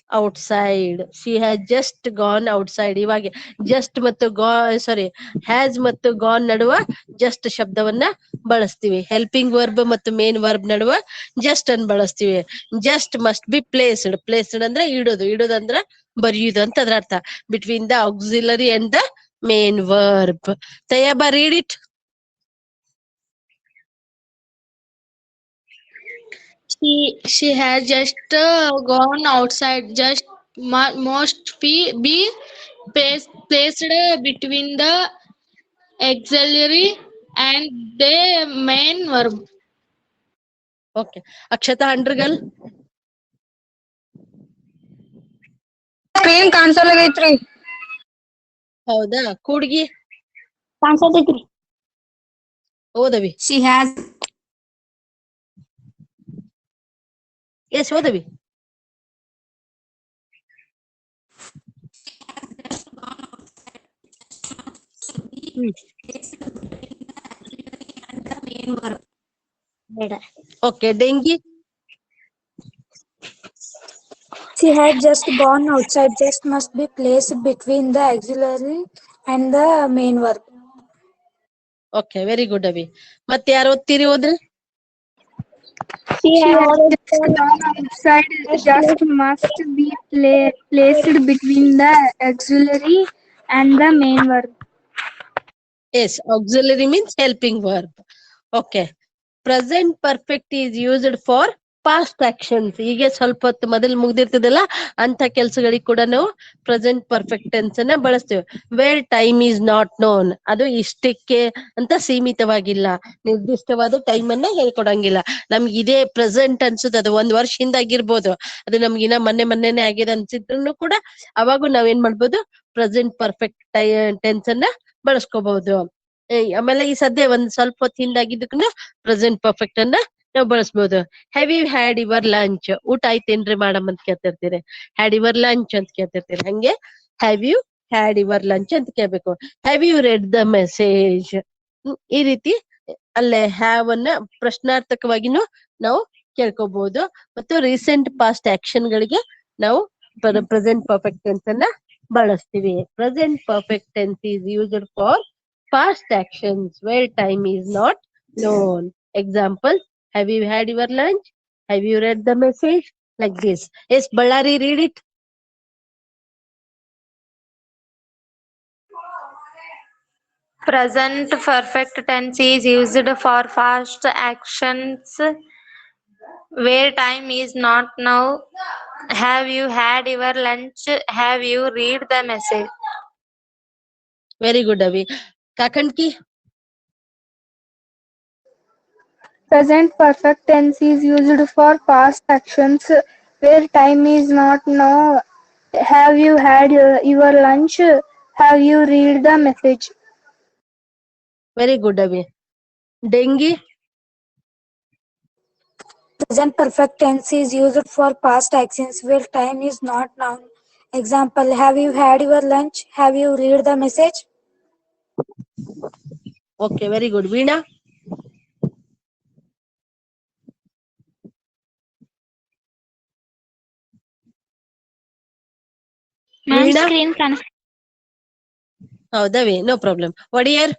outside. She has just gone outside. ಇವಾಗ just ಮತ್ತು ಸಾರಿ ಹ್ಯಾಸ್ ಮತ್ತು ಗಾನ್ ನಡುವ ಜಸ್ಟ್ ಶಬ್ದವನ್ನ ಬಳಸ್ತೀವಿ. ಹೆಲ್ಪಿಂಗ್ ವರ್ಬ್ ಮತ್ತು ಮೇನ್ ವರ್ಬ್ ನಡುವ ಜಸ್ಟ್ ಅನ್ನು ಬಳಸ್ತೀವಿ. Just must be placed. Placed ಅಂದ್ರೆ ಇಡೋದು ಅಂದ್ರೆ ಬರೆಯುವುದು ಅಂತ ಅದ್ರ ಅರ್ಥ. Between the auxiliary and the main verb. Tayyaba read it. She has just gone outside. Just must be placed between the auxiliary and the main verb. Okay Akshata Handragal. Screen ಕಾಣಿಸಲಾಗೈತ್ರಿ. ಹೌದಾ ಕೂಡ್ಗಿ ಕಾಣಿಸತೈತ್ರಿ. ಓದವಿ. She has ಎಸ್ ಓದವಿ. Okay Dengi. She had just gone outside. Just must be placed between the auxiliary and the main verb. Okay very good ಅವಿ. ಮತ್ತೆ ಯಾರು ಓದ್ತೀರಿ ಹೋದ್ರೆ? She has just gone outside. Just must be placed between the auxiliary and the main verb. Yes, auxiliary means helping verb. Okay. Present perfect is used for past actions. ಹೀಗೆ ಸ್ವಲ್ಪ ಹೊತ್ತು ಮೊದಲು ಮುಗ್ದಿರ್ತದಲ್ಲ ಅಂತ ಕೆಲ್ಸಗಳಿಗೆ ಕೂಡ ನಾವು ಪ್ರೆಸೆಂಟ್ ಪರ್ಫೆಕ್ಟ್ ಟೆನ್ಸ್ ಅನ್ನ ಬಳಸ್ತೇವೆ. Where time is not known. ಅದು ಇಷ್ಟಕ್ಕೆ ಅಂತ ಸೀಮಿತವಾಗಿಲ್ಲ. ನಿರ್ದಿಷ್ಟವಾದ ಟೈಮ್ ಅನ್ನ ಹೇಳ್ಕೊಡಂಗಿಲ್ಲ. ನಮ್ಗೆ ಇದೇ ಪ್ರೆಸೆಂಟ್ ಅನ್ಸುತ್ತೆ, ಅದು ಒಂದ್ ವರ್ಷ ಹಿಂದಾಗಿರ್ಬೋದು, ಅದು ನಮ್ಗಿನ ಮೊನ್ನೆನೆ ಆಗಿದೆ ಅನ್ಸಿದ್ರು ಕೂಡ ಅವಾಗೂ ನಾವೇನ್ ಮಾಡ್ಬೋದು, ಪ್ರೆಸೆಂಟ್ ಪರ್ಫೆಕ್ಟ್ ಟೆನ್ಸ್ ಅನ್ನ ಬಳಸ್ಕೋಬಹುದು. ಆಮೇಲೆ ಈ ಸದ್ಯ ಒಂದ್ ಸ್ವಲ್ಪ ಹೊತ್ತು ಹಿಂದಾಗಿದ್ದಕ್ಕೂ ಪ್ರೆಸೆಂಟ್ ಪರ್ಫೆಕ್ಟ್ ಅನ್ನ ನಾವು ಬಳಸ್ಬೋದು. Have you had your lunch. ಊಟ ಆಯ್ತೇನ್ರಿ ಮೇಡಮ್ ಅಂತ ಕೇಳ್ತಿರ್ತೀರಿ. ಹ್ಯಾಡ್ ಯುವರ್ ಲಂಚ್ ಅಂತ ಕೇಳ್ತಿರ್ತೀರಿ. ಹಂಗೆ have you had your lunch ಅಂತ ಕೇಳ್ಬೇಕು. Have you read the message. ಈ ರೀತಿ ಅಲ್ಲೇ ಹ್ಯಾವ್ ಅನ್ನ ಪ್ರಶ್ನಾರ್ಥಕವಾಗಿನೂ ನಾವು ಕೇಳ್ಕೋಬಹುದು. ಮತ್ತು ರೀಸೆಂಟ್ ಪಾಸ್ಟ್ ಆಕ್ಷನ್ ಗಳಿಗೆ ನಾವು ಪ್ರೆಸೆಂಟ್ ಪರ್ಫೆಕ್ಟ್ ಟೆನ್ಸ್ ಅನ್ನ ಬಳಸ್ತೀವಿ. Present perfect tense is used for past actions where time is not known. Example, have you had your lunch? Have you read the message? Like this. Yes, Ballari, read it. Present perfect tense is used for past actions where time is not now. Have you had your lunch? Have you read the message? Very good, Avi. Kakanki. Present perfect tense is used for past actions where time is not now. Have you had your lunch? Have you read the message? Very good, Avi. Dengi. Present perfect tense is used for past actions where time is not now. Example, have you had your lunch? Have you read the message? Okay, very good. Veena. Ma'am screen ಹೌದವಿ, no problem. Wodeyar.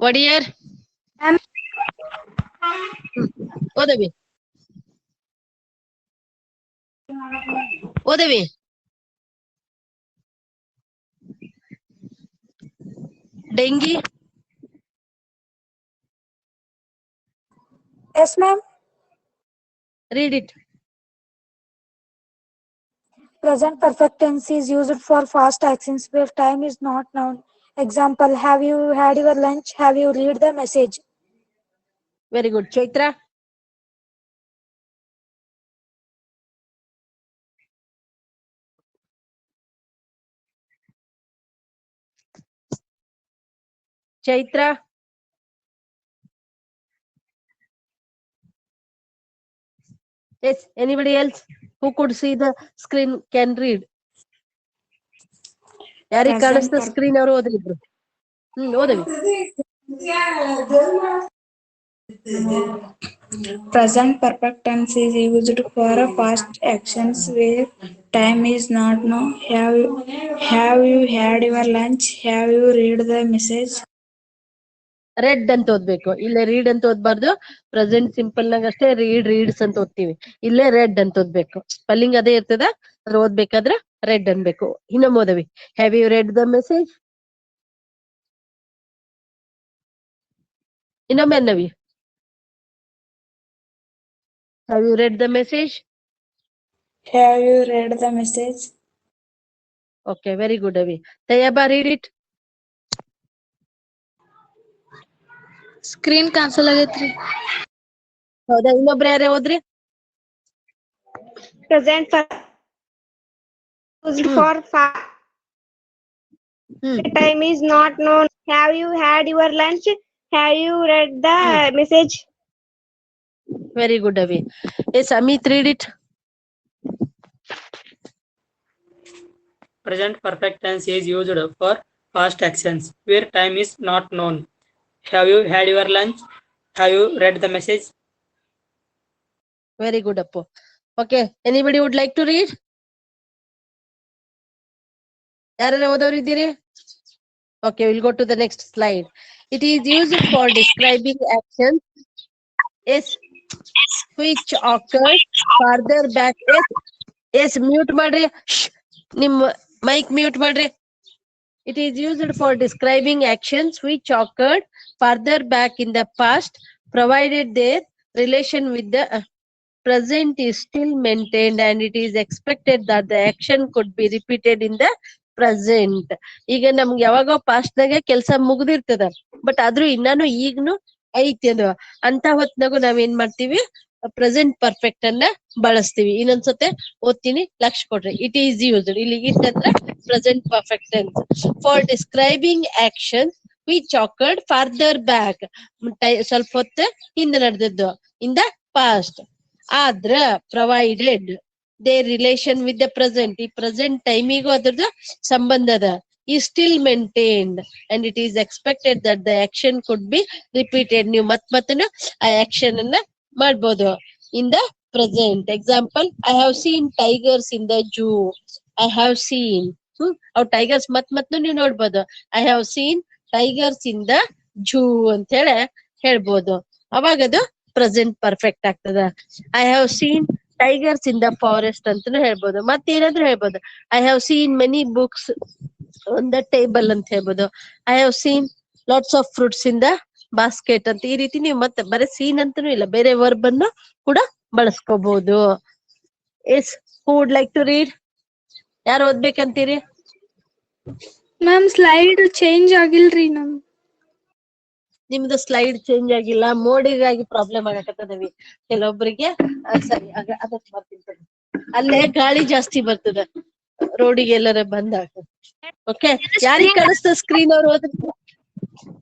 Wodeyar. ಓದವಿ ಓದವಿ. Dengi. Yes, ma'am. Read it. Present perfect tense is used for past actions where time is not known. Example, have you had your lunch? Have you read the message? Very good. Chaitra? Chaitra? Yes, anybody else who could see the screen can read? ಯಾರಿಗೆ ಕಾಣಿಸ್ತ screen ಅವರು ಓದಿದ್ರು? ಓದವಿ. Present perfect tense is used for past actions where time is not now. Have you had your lunch? Have you read the message? Red ಅಂತ ಓದ್ಬೇಕು. ಇಲ್ಲೇ read ಅಂತ ಓದ್ಬಾರ್ದು. Present simple ನಾಗ ಅಷ್ಟೇ ರೀಡ್ಸ್ ಅಂತ ಓದ್ತೀವಿ. ಇಲ್ಲೇ ರೆಡ್ ಅಂತ ಓದ್ಬೇಕು. ಸ್ಪೆಲ್ಲಿಂಗ್ ಅದೇ ಇರ್ತದ, ಅದ್ರ ಓದ್ಬೇಕಾದ್ರ ರೆಡ್ ಅನ್ಬೇಕು. ಇನ್ನೊಮ್ಮೆ ಓದವಿ. Have you read the message? ಇನ್ನೊಮ್ಮೆ ಅನ್ನವಿ. Have you read the message? Have you read the message? Okay, very good, Avi. Tayaba, read it. Screen cancel ಆಗೈತ್ರಿ. ಹೌದಾ, ಇನ್ನೊಬ್ರು ಯಾರೇ ಹೋದ್ರಿ? Present used for time is not known. Have you had your lunch? Have you read the message? Very good, Avi. Yes, Amit, read it. Present perfect tense is used for past actions where time is not known. Have you had your lunch? Have you read the message? Very good, Appo. Okay, anybody would like to read? ಯಾರೆಲ್ಲ ಓದೋರು ಇದ್ದೀರಿ? Okay, we'll go to the next slide. It is used for describing actions, yes, which occurred farther back. Yes, mute ಮಾಡ್ರಿ. ನಿಮ್ಮ mic mute ಮಾಡ್ರಿ. It is used for describing actions which occurred farther back in the past, provided their relation with the present is still maintained and it is expected that the action could be repeated in the present. ಈಗ ನಮ್ಗೆ ಯಾವಾಗೋ past ನಾಗ ಕೆಲಸ ಮುಗ್ದಿರ್ತದ, but ಆದ್ರೂ ಇನ್ನಾನು ಈಗನು ಐತಿ ಅಂದ್ವ ಅಂತ ಹೊತ್ನಾಗು ನಾವೇನ್ ಮಾಡ್ತೀವಿ, ಪ್ರೆಸೆಂಟ್ ಪರ್ಫೆಕ್ಟ್ ಅನ್ನ ಬಳಸ್ತೀವಿ. ಇನ್ನೊಂದ್ಸತೆ ಓದ್ತೀನಿ, ಲಕ್ಷ ಕೊಡ್ರಿ. ಇಟ್ ಈಸ್ ಯೂಸ್ಡ್, ಇಲ್ಲಿ ಇಟ್ ಅಂದ್ರೆ present perfect tense for describing actions which occurred farther back, ಸ್ವಲ್ಪ ಹೊತ್ತು ಹಿಂದೆ ನಡೆದದ್ದು, ಇನ್ ದ ಪಾಸ್ಟ್. ಆದ್ರ provided they relation with the present, ಈ ಪ್ರೆಸೆಂಟ್ ಟೈಮಿಗೂ ಅದ್ರದ್ದು ಸಂಬಂಧ ಅದ, is still maintained and it is expected that the action could be repeated. ನೀವು ಮತ್ತನು ಆ ಆಕ್ಷನ್ ಅನ್ನ ಮಾಡ್ಬೋದು in the present. Example, I have seen tigers in the zoo. I have scene, ಅವ್ ಟೈಗರ್ಸ್ ಮತ್ನು ನೀವು ನೋಡ್ಬೋದು. I have seen tigers in the zoo ಅಂತ ಹೇಳಿ ಹೇಳ್ಬೋದು. ಅವಾಗ ಅದು ಪ್ರೆಸೆಂಟ್ ಪರ್ಫೆಕ್ಟ್ ಆಗ್ತದ. I have seen tigers in the forest ಅಂತಾನು ಹೇಳ್ಬೋದು. ಮತ್ತೇನಾದ್ರೂ ಹೇಳ್ಬೋದು, I have seen many books on the table ಅಂತ ಹೇಳ್ಬೋದು. I have scene lots of fruits in the basket ಅಂತ. ಈ ರೀತಿ ನೀವು ಮತ್ತೆ ಬರೀ ಸೀನ್ ಅಂತಾನು ಇಲ್ಲ, ಬೇರೆ ವರ್ಬ್ ಅನ್ನು ಕೂಡ ಬಳಸ್ಕೋಬಹುದು. Yes, who would like to read? ಯಾರು ಓದ್ಬೇಕಂತೀರಿ? ಮ್ಯಾಮ್ ಸ್ಲೈಡ್ ಚೇಂಜ್ ಆಗಿಲ್ರಿ ನಮ್. ನಿಮ್ದು ಸ್ಲೈಡ್ ಚೇಂಜ್ ಆಗಿಲ್ಲ, ಮೋಡಿಗಾಗಿ ಪ್ರಾಬ್ಲಮ್ ಆಗಕತ್ತದವಿ ಕೆಲವೊಬ್ಬರಿಗೆ. ಸರಿ, ಅದಕ್ಕೆ ಬರ್ತೀನಿ. ಅಲ್ಲೇ ಗಾಳಿ ಜಾಸ್ತಿ ಬರ್ತದ, ರೋಡಿಗೆ ಎಲ್ಲರ ಬಂದಾಗ. ಓಕೆ, ಯಾರಿಗ್ ಕಾಣಿಸ್ತದ ಸ್ಕ್ರೀನ್? ಅವ್ರು ಹೋದ್ರಿ?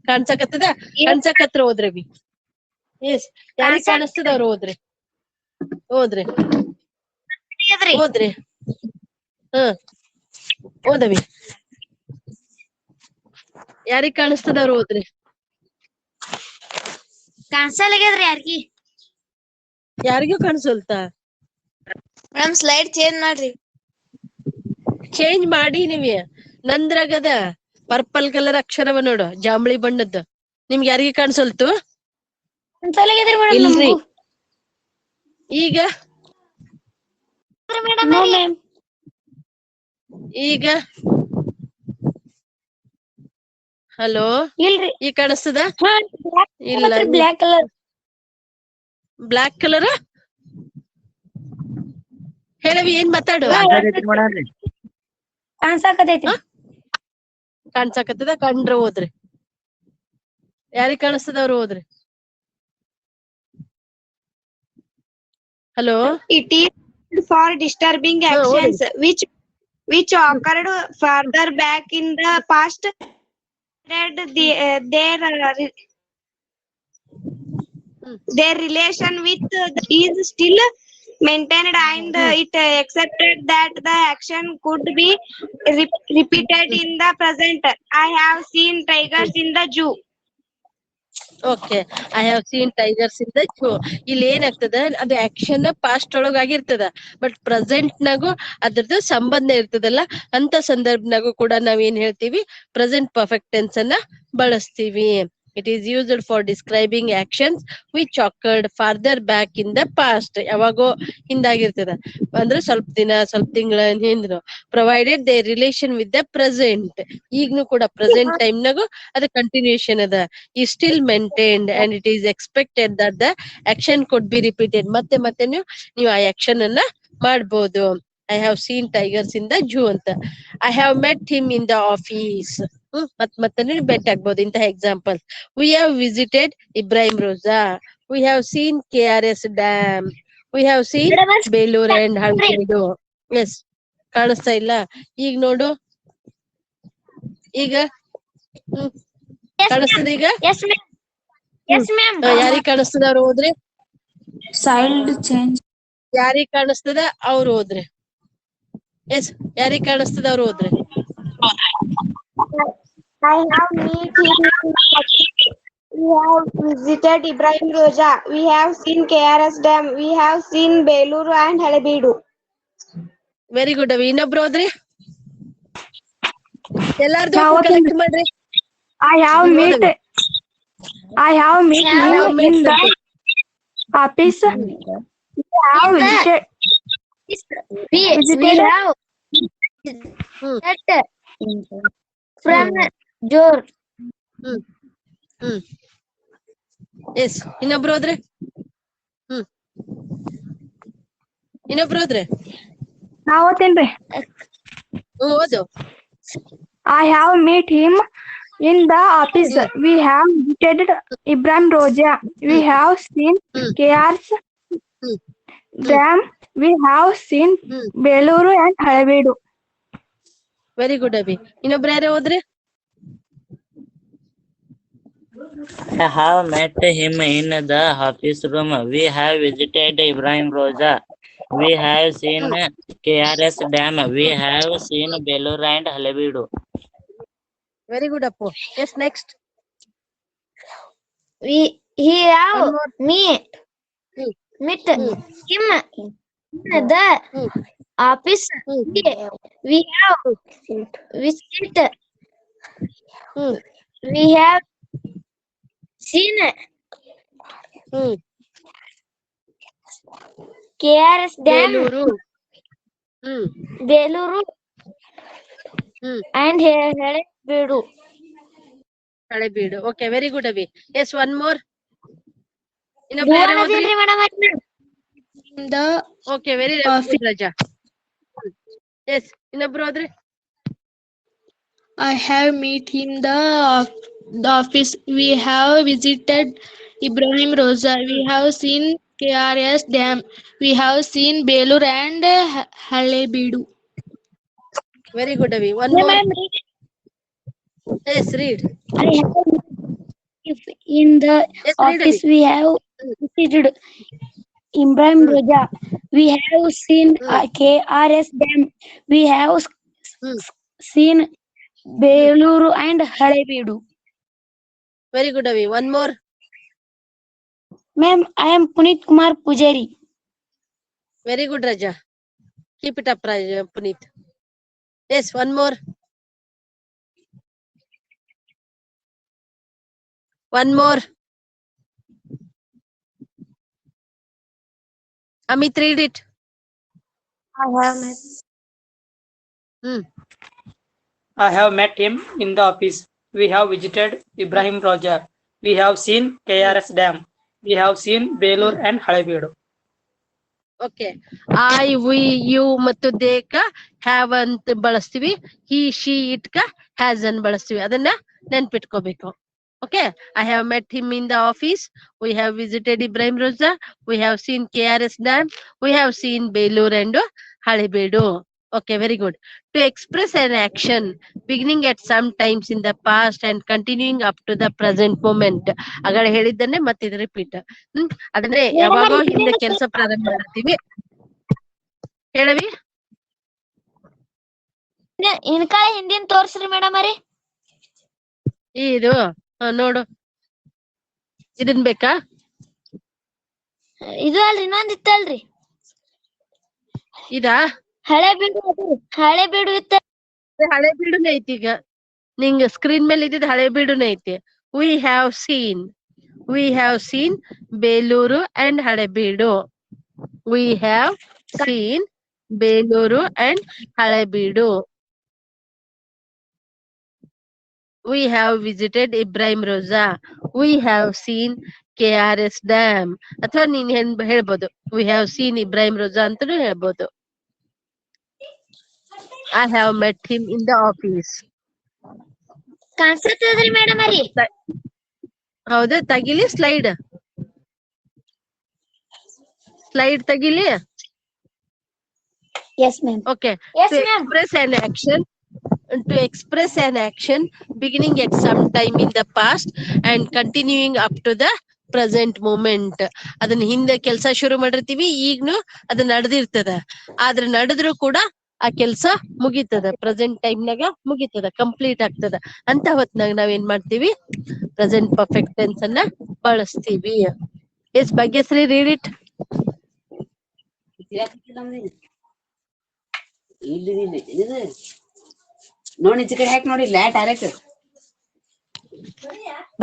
ಕಾಣ್ಸಕತ್ತದ? ಕಾಣ್ಸಕತ್ರ ಹೋದ್ರವಿ. ಎಸ್, ಯಾರಿಗ್ ಕಾಣಿಸ್ತದ ಅವ್ರು ಹೋದ್ರಿ. ಹೋದ್ರಿ ಹೋದ್ರಿ ಓದವಿ. ಯಾರಿಗ್ ಕಾಣಿಸ್ತದ ಅವ್ರು ಹೋದ್ರಿ. ಕ್ಯಾನ್ಸಲ್ ಆಗ್ಯದ್ರಿ ಯಾರ್ಗಿ? ಯಾರಿಗೂ ಕಾಣಿಸಲ್ತ? ಮೇಡಮ್ ಸ್ಲೈಡ್ ಚೇಂಜ್ ಮಾಡ್ರಿ. ಚೇಂಜ್ ಮಾಡಿ ನೀವ್. ನಂದ್ರಾಗದ ಪರ್ಪಲ್ ಕಲರ್ ಅಕ್ಷರವ ನೋಡು, ಜಾಂಬಳಿ ಬಣ್ಣದ್ದು. ನಿಮ್ಗೆ ಯಾರಿಗೆ ಕಾಣಿಸಲ್ತು? ಇಲ್ರಿ. ಈಗ ಈಗ ಹಲೋ, ಇಲ್ರಿ. ಈಗ ಕಾಣಿಸ್ತದ? ಇಲ್ಲ, ಬ್ಲಾಕ್ ಕಲರ್. ಬ್ಲಾಕ್ ಕಲರ್ ಹೇಳವಿ. ಏನ್ ಮಾತಾಡು? ಕಾಣ್ಸಾಕತೈತಿ. ಕಾಣ್ಸಕತ್ತದ? ಕಂಡ್ರ ಓದ್ರಿ. ಯಾರಿಗ್ ಕಾಣಿಸ್ತದ ಅವ್ರು ಓದ್ರಿ. Hello. It is for disturbing actions which occurred further back in the past. Their relation with is still maintained, and it accepted that the action could be repeated in the present. I have seen tigers in the zoo. Okay, I have seen tigers in the zoo. ಇಲ್ಲಿ ಏನಾಗ್ತದ, ಅದು action past ಒಳಗ ಆಗಿರ್ತದ, but present ನಾಗು ಅದ್ರದ್ದು ಸಂಬಂಧ ಇರ್ತದಲ್ಲ, ಅಂತ ಸಂದರ್ಭನಾಗು ಕೂಡ ನಾವ್ ಏನ್ ಹೇಳ್ತೀವಿ, ಪ್ರೆಸೆಂಟ್ ಪರ್ಫೆಕ್ಟ್ ಟೆನ್ಸ್ ಅನ್ನ ಬಳಸ್ತೀವಿ. It is used for describing actions which occurred farther back in the past. ಯಾವಾಗೋ ಹಿಂದಾಗಿರ್ತದ ಅಂದ್ರೆ ಸ್ವಲ್ಪ ದಿನ, ಸ್ವಲ್ಪ ತಿಂಗಳ ಹಿಂದ್ನು. Provided they relation with the present. ಈಗ್ನು ಕೂಡ ಪ್ರೆಸೆಂಟ್ ಟೈಮ್ ನಾಗು ಅದು ಕಂಟಿನ್ಯೂಷನ್ ಅದ. Is still maintained and it is expected that the action could be repeated. ಮತ್ತೆ ನೀವು ಆ ಆಕ್ಷನ್ ಅನ್ನ ಮಾಡ್ಬೋದು. I have seen tigers in the zoo ಅಂತ. I have met him in the office. ಮತ್ತೆ ಭೇಟಿ ಆಗ್ಬೋದು. ಇಂತಹ example: we have visited Ibrahim Roza. We have seen KRS dam. We have seen Belur and Halebeedu. Yes, ಕಾಣಿಸ್ತಾ ಇಲ್ಲ? ಈಗ ನೋಡು, ಈಗ ಕಾಣಿಸ್ತದ? ಈಗ ಯಾರಿಗ್ ಕಾಣಿಸ್ತದ ಅವ್ರು ಹೋದ್ರೆ? ಸೈಲ್ಡ್ ಚೇಂಜ್. ಯಾರಿಗ್ ಕಾಣಿಸ್ತದ ಅವ್ರು ಹೋದ್ರೆ? ಎಸ್, ಯಾರಿಗ್ ಕಾಣಿಸ್ತದ ಅವ್ರು ಹೋದ್ರೆ? I have met him. We have visited Ibrahim Roja. We have seen KRS Dam. We have seen Beluru and Halebeedu. Very good ಅವಿ. ಇನ್ನೊಬ್ರು ಹೋದ್ರಿ? ಎಲ್ಲಾರ್ದು ಕಲೆಕ್ಟ್ ಮಾಡ್ರಿ. I have met him in the office. We have visited from Jor. Yes, ಇನ್ನೊಬ್ರು ಹೋದ್ರೆ? ಇನ್ನೊಬ್ರು ಹೋದ್ರೆ? ನಾ ಓದ್ತೇನ್ರಿ. ಓದು. I have met him in the office. We have visited Ibrahim Roja. We have seen KRS Dam. We have seen Beluru and Halebeedu. Very good Abhi. ಇನ್ನೊಬ್ರು ಯಾರೇ ಹೋದ್ರಿ? I have met him in the office room. We have visited Ibrahim Roja. We have seen KRS Dam. We have seen Belur and Halebeedu. Very good Appu. Yes, next. He have meet him in the office. We have visit. We have seen KRS Dam, Beluru and Halebeedu. Halebeedu. Okay, very good Abhi. Yes, one more. ಇನ್ನೊಬ್ರು ಯಾರೇ ಹೋದ್ರಿ? Okay, very good Raja. Yes, ಇನ್ನೊಬ್ರು ಹೋದ್ರಿ? I have met him in the office. We have visited Ibrahim Roza. We have seen KRS Dam. We have seen Belur and Halebeedu. Very good Abhi. One more. Yes, read. In the office, we have visited Ibrahim Roja. We have seen KRS Dam. We have seen Beluru and Halebeedu. Very good, Avi. One more. Ma'am, I am Puneet Kumar Pujari. Very good, Raja. Keep it up, Raja, Puneet. Yes, one more. One more. Amit, read it. I have met. I have met him in the office. We have visited Ibrahim Roja. We have seen KRS Dam. We have seen Belur and Halebeedu. Okay. I, we, you ಮತ್ತು they ಕ have ಅಂತ ಬಳಸ್ತೀವಿ. he, she, it ಕ has ಅನ್ನು ಬಳಸ್ತೀವಿ. ಅದನ್ನ ನೆನ್ಪಿಟ್ಕೋಬೇಕು. Okay, I have met him in the office. We have visited Ibrahim Roza. We have seen KRS Dam. We have seen Belur and Halebedu. Okay, very good. To express an action beginning at some times in the past and continuing up to the present moment. ಆಗಲೇ ಹೇಳಿದ್ದನ್ನೇ ಮತ್ತೆ ಇದು repeat. ಅದಂದ್ರೆ ಯಾವಾಗೋ ಹಿಂದೆ ಕೆಲಸ ಪ್ರಾರಂಭ ಮಾಡ್ತೀವಿ. ಹೇಳವಿ. ಇನ್ಕಾಳ ಹಿಂದಿನ ತೋರ್ಸ್ರಿ ಮೇಡಮ್ ಅರಿ. ಇದು ನೋಡು, ಇದನ್ ಬೇಕಾ? ಇದು ಅಲ್ರಿ, ಇನ್ನೊಂದ್ ಇತ್ತಲ್ರಿ. ಇದಾ? ಹಳೆಬೀಡು ಇತ್ತ. ಹಳೆಬೀಡುನೇ ಐತಿ. ಈಗ ನಿಂಗ ಸ್ಕ್ರೀನ್ ಮೇಲೆ ಇದ್ದಿದ್ ಹಳೆಬೀಡುನೇ ಐತಿ. V have scene Belur and Halebidu. V have scene Belur and Halebidu. We have visited Ibrahim Roza. We have seen KRS Dam. ಅಥವಾ ನೀನ್ ಹೇಳ್ಬೋದು we have seen Ibrahim Roza ಅಂತಾನೂ ಹೇಳ್ಬೋದು. I have met him in the office. ಕಾಣಿಸ್ತದ್ರಿ madam ಅರಿ. ಹೌದಾ? ತಗಿಲಿ slide ತಗಿಲಿ. Yes ma'am. Okay. Yes To ma'am. express an action beginning at some time in the past and continuing up to the present moment. ಅದನ್ನ ಹಿಂದೆ ಕೆಲಸ ಶುರು ಮಾಡಿರ್ತೀವಿ, ಈಗ್ನು ಅದು ನಡೆದಿರ್ತದ. ಆದ್ರೆ ನಡೆದ್ರು ಕೂಡ ಆ ಕೆಲ್ಸ ಮುಗೀತದ, ಪ್ರೆಸೆಂಟ್ ಟೈಮ್ನಾಗ ಮುಗೀತದ, ಕಂಪ್ಲೀಟ್ ಆಗ್ತದ. ಅಂತ ಹೊತ್ನಾಗ ನಾವೇನ್ ಮಾಡ್ತೀವಿ? ಪ್ರೆಸೆಂಟ್ ಪರ್ಫೆಕ್ಟ್ ಟೆನ್ಸ್ ಅನ್ನ ಬಳಸ್ತೀವಿ. Yes Bhagyashree, read it. ನೋಡಿ ಈಚೆ ಕಡೆ ಹಾಕಿ ನೋಡಿ ಡೈರೆಕ್ಟ್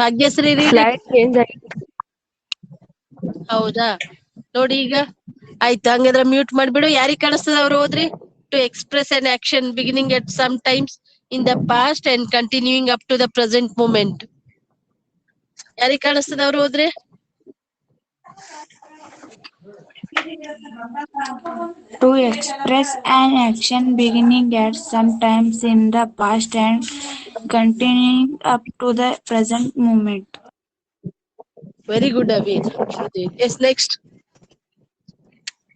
ಭಾಗ್ಯಶ್ರೀ, ಹೌದಾ? ನೋಡಿ ಈಗ ಆಯ್ತು. ಹಂಗಾದ್ರೆ ಮ್ಯೂಟ್ ಮಾಡ್ಬಿಡು. ಯಾರಿಗ್ ಕಾಣಿಸ್ತದ ಅವ್ರು ಹೋದ್ರಿ. To express an action beginning at some times in the past and continuing up to the present moment. ಯಾರಿಗ್ ಕಾಣಿಸ್ತದ ಅವ್ರು ಹೋದ್ರಿ. To express an action beginning at some times in the past and continuing up to the present moment. Very good, Avi. Yes, next.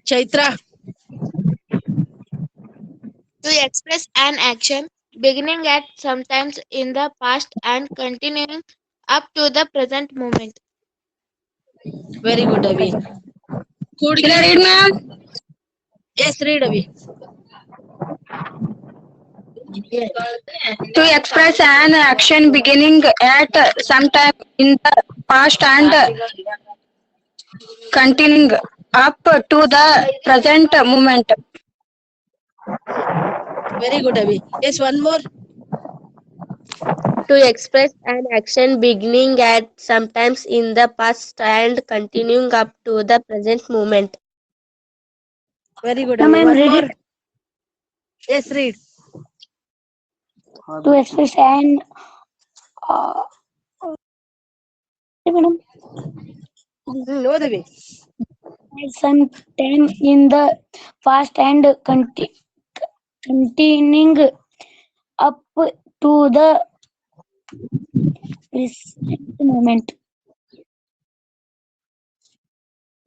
Chaitra. To express an action beginning at sometimes in the past and continuing up to the present moment. Very good, Avi. Can I read, ma'am? Yes, read, Avi. To express an action beginning at some time in the past and continuing up to the present moment. Very good, Avi. Yes, one more. To express an action beginning at sometimes in the past and continuing up to the present moment. Very good, No, Avi. ma'am, One read more. it. Yes, read. To express an madam, No, Avi. some time in the past and continuing up to the present moment.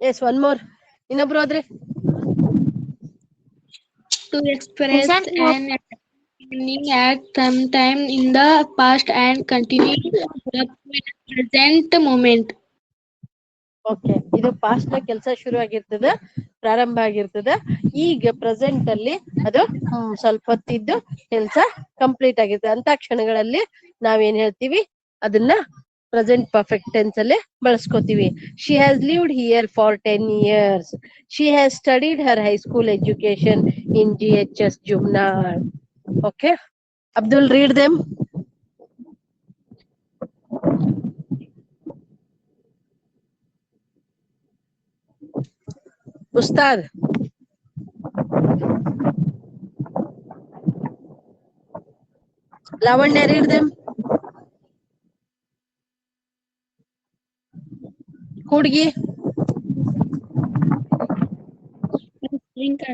Yes, one more. ಇನ್ನೊಬ್ರು ಹೋದ್ರಿ. To express an beginning at some time in the past and continuing up to the present moment. Okay, ಇದು past ನ ಕೆಲಸ ಶುರು ಆಗಿರ್ತದ, ಪ್ರಾರಂಭ ಆಗಿರ್ತದ. ಈಗ ಪ್ರೆಸೆಂಟ್ ಅಲ್ಲಿ ಅದು ಸ್ವಲ್ಪ ಹೊತ್ತಿದ್ದು ಕೆಲಸ ಕಂಪ್ಲೀಟ್ ಆಗಿರ್ತದೆ. ಅಂತ ಕ್ಷಣಗಳಲ್ಲಿ ನಾವೇನ್ ಹೇಳ್ತೀವಿ? ಅದನ್ನ ಪ್ರೆಸೆಂಟ್ ಪರ್ಫೆಕ್ಟ್ ಟೆನ್ಸ್ ಅಲ್ಲಿ ಬಳಸ್ಕೋತೀವಿ. She has lived here for 10 years. She has studied her high school education in GHS Jumnal. Okay, Abdul, read them. ಉಸ್ತಾದ್. Lavanya, read them. ಹುಡುಗಿ.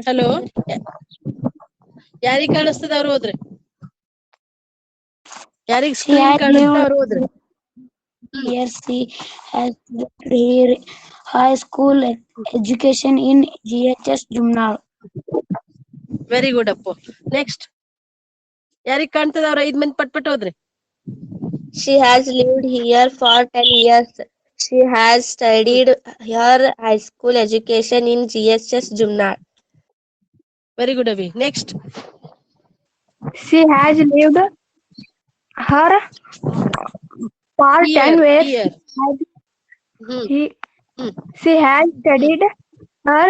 ಹಲೋ, ಯಾರಿಗ್ ಕಾಣಿಸ್ತದ ಅವ್ರು ಹೋದ್ರೆ? ಯಾರಿಗ್ She ಸ್ಕ್ರೀನ್ had ಕಾಣುತ್ತೆ lived ಅವ್ರು ಓದ್ರಿ. here. She has her high school education in GHS Jumnal. Very good Appu. Next ಯಾರಿಗ್ ಕಾಣ್ತದ ಅವ್ರ 5 ಮಂದಿ ಪಟ್ ಹೋದ್ರಿ. She has lived here for 10 years. She has studied her high school education in GHS Jumnal. Very good Abhi. Next She has lived her part Here, time where here. Hmm. she has studied her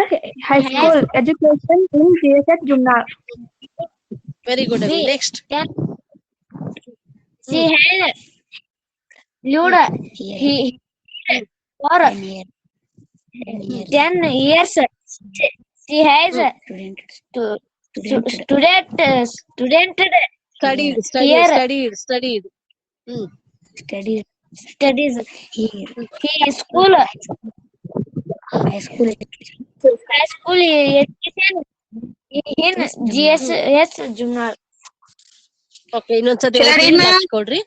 high school education in GSS Jumnal. Very good Abhi. Wait. Next She has lived here for 10 years. She has studented studied here. studied. Studies here. He school high school education in GSS Jumnal. Okay, ಇನ್ನೊಂದ್ಸತಿ ಕೊಡ್ರಿ.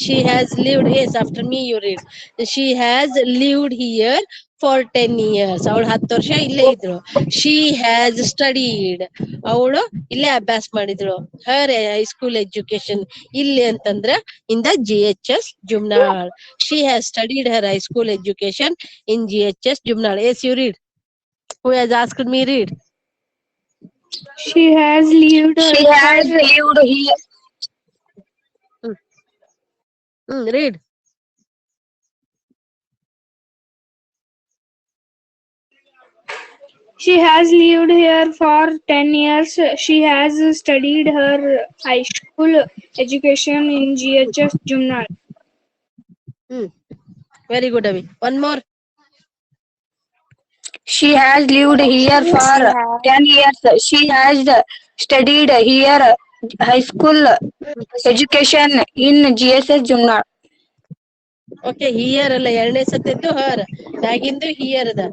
She has lived, yes, after me you read. She has lived here for 10 years. ಅವಳು 10 ವರ್ಷ ಇಲ್ಲೇ ಇದ್ರು. She has studied. ಅವಳು ಇಲ್ಲೇ ಅಭ್ಯಾಸ ಮಾಡಿದ್ರು. Her high school education ಇಲ್ಲಿ ಅಂತಂದ್ರ in the GHS Jumnal. She has studied her high school education in GHS Jumnal. Yes, you read. Who has asked me read? She has lived here. Read. She has lived here for 10 years. She has studied her high school education in GHS Jumnal. Very good, Avi. One more. She has lived here for 10 years. She has studied here high school education in GSS Jumnal. Okay, here ಅಲ್ಲ, ಎರಡನೇ ಸತಿದ್ದು ಹರ್, ಮ್ಯಾಗಿಂದು here ಅದ.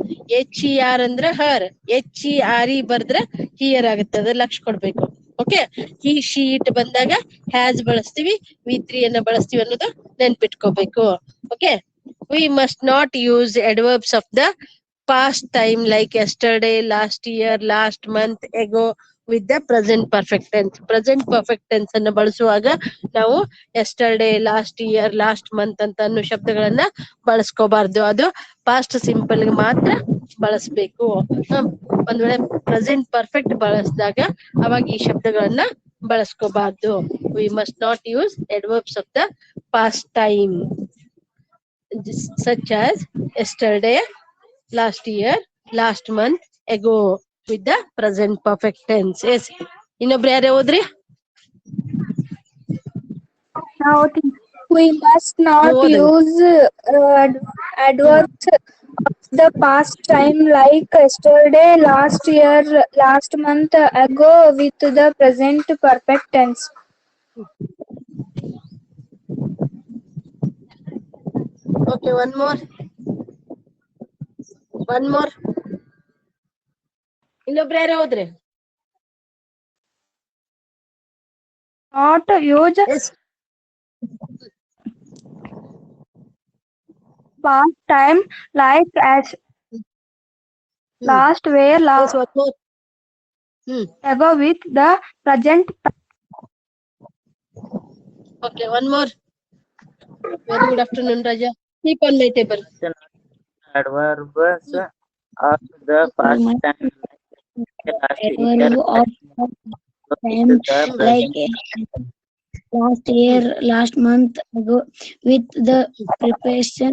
HER ಅಂದ್ರ ಹರ್, HERE ಬರ್ದ್ರ here ಆಗುತ್ತೆ. ಅದ ಲಕ್ಷ ಕೊಡ್ಬೇಕು. Okay, he she it ಬಂದಾಗ has ಬಳಸ್ತೀವಿ, V3 ಅನ್ನ ಬಳಸ್ತೀವಿ ಅನ್ನೋದು ನೆನ್ಪಿಟ್ಕೋಬೇಕು. Okay, we must not use adverbs of the past time like yesterday, last year, last month, ago with the present perfect tense. Present perfect tense ಅನ್ನ ಬಳಸುವಾಗ ನಾವು yesterday, last year, last month ಅಂತ ಅನ್ನೋ ಶಬ್ದಗಳನ್ನ ಬಳಸ್ಕೋಬಾರ್ದು. ಅದು ಪಾಸ್ಟ್ ಸಿಂಪಲ್ ಗೆ ಮಾತ್ರ ಬಳಸ್ಬೇಕು. ಒಂದ್ ವೇಳೆ ಪ್ರೆಸೆಂಟ್ ಪರ್ಫೆಕ್ಟ್ ಬಳಸಿದಾಗ ಅವಾಗ ಈ ಶಬ್ದಗಳನ್ನ ಬಳಸ್ಕೋಬಾರ್ದು. We must not use adverbs of the past time such as yesterday, last year, last month, ago with the present perfect tense. Yes, ಇನ್ನೊಬ್ರು ಯಾರೇ ಹೋದ್ರಿ? Now we must not use adverbs of the past time like yesterday, last year, last month, ago with the present perfect tense. Okay, one more. ಇನ್ನೊಬ್ರು ಯಾರೇ ಹೋದ್ರಿ? Not use past time like as last, where, last, ago with the present. Okay, one more. Very good afternoon, Raja. Keep on my table. Adverbs of the past time like last year, last month, ago with the preparatory.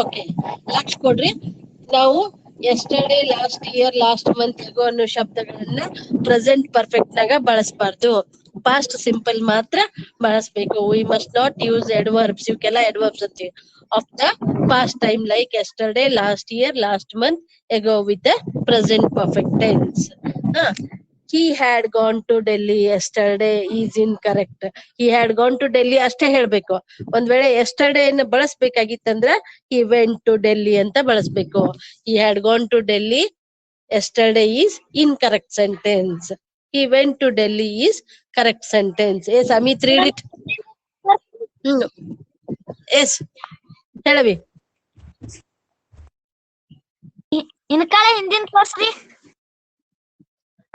Okay, ಲಕ್ಷ ಕೊಡ್ರಿ. ನಾವು yesterday, last year, last month, ago ಅನ್ನೋ ಶಬ್ದಗಳನ್ನ present perfect ನಾಗ ಬಳಸಬಾರ್ದು. Past simple ಮಾತ್ರ ಬಳಸಬೇಕು. V must not use adverbs. ಇವಕ್ಕೆಲ್ಲ adverbs ಅಂತೀವಿ. Of the past time like yesterday, last year, last month, ago with the present perfect tense. He had gone to Delhi yesterday is incorrect. He had gone to Delhi ಅಷ್ಟೇ ಹೇಳ್ಬೇಕು. ಒಂದ್ ವೇಳೆ yesterday ಅನ್ನ ಬಳಸ್ಬೇಕಾಗಿತ್ತಂದ್ರ he went to Delhi ಅಂತ ಬಳಸ್ಬೇಕು. He had gone to Delhi yesterday is incorrect sentence. he went to Delhi is correct sentence. Yes, Amit, read it. Yes, ಹೇಳವಿ. ಇನ್ಕಾಳೆ ಹಿಂದಿನ ತೋರ್ಸ್ರಿ.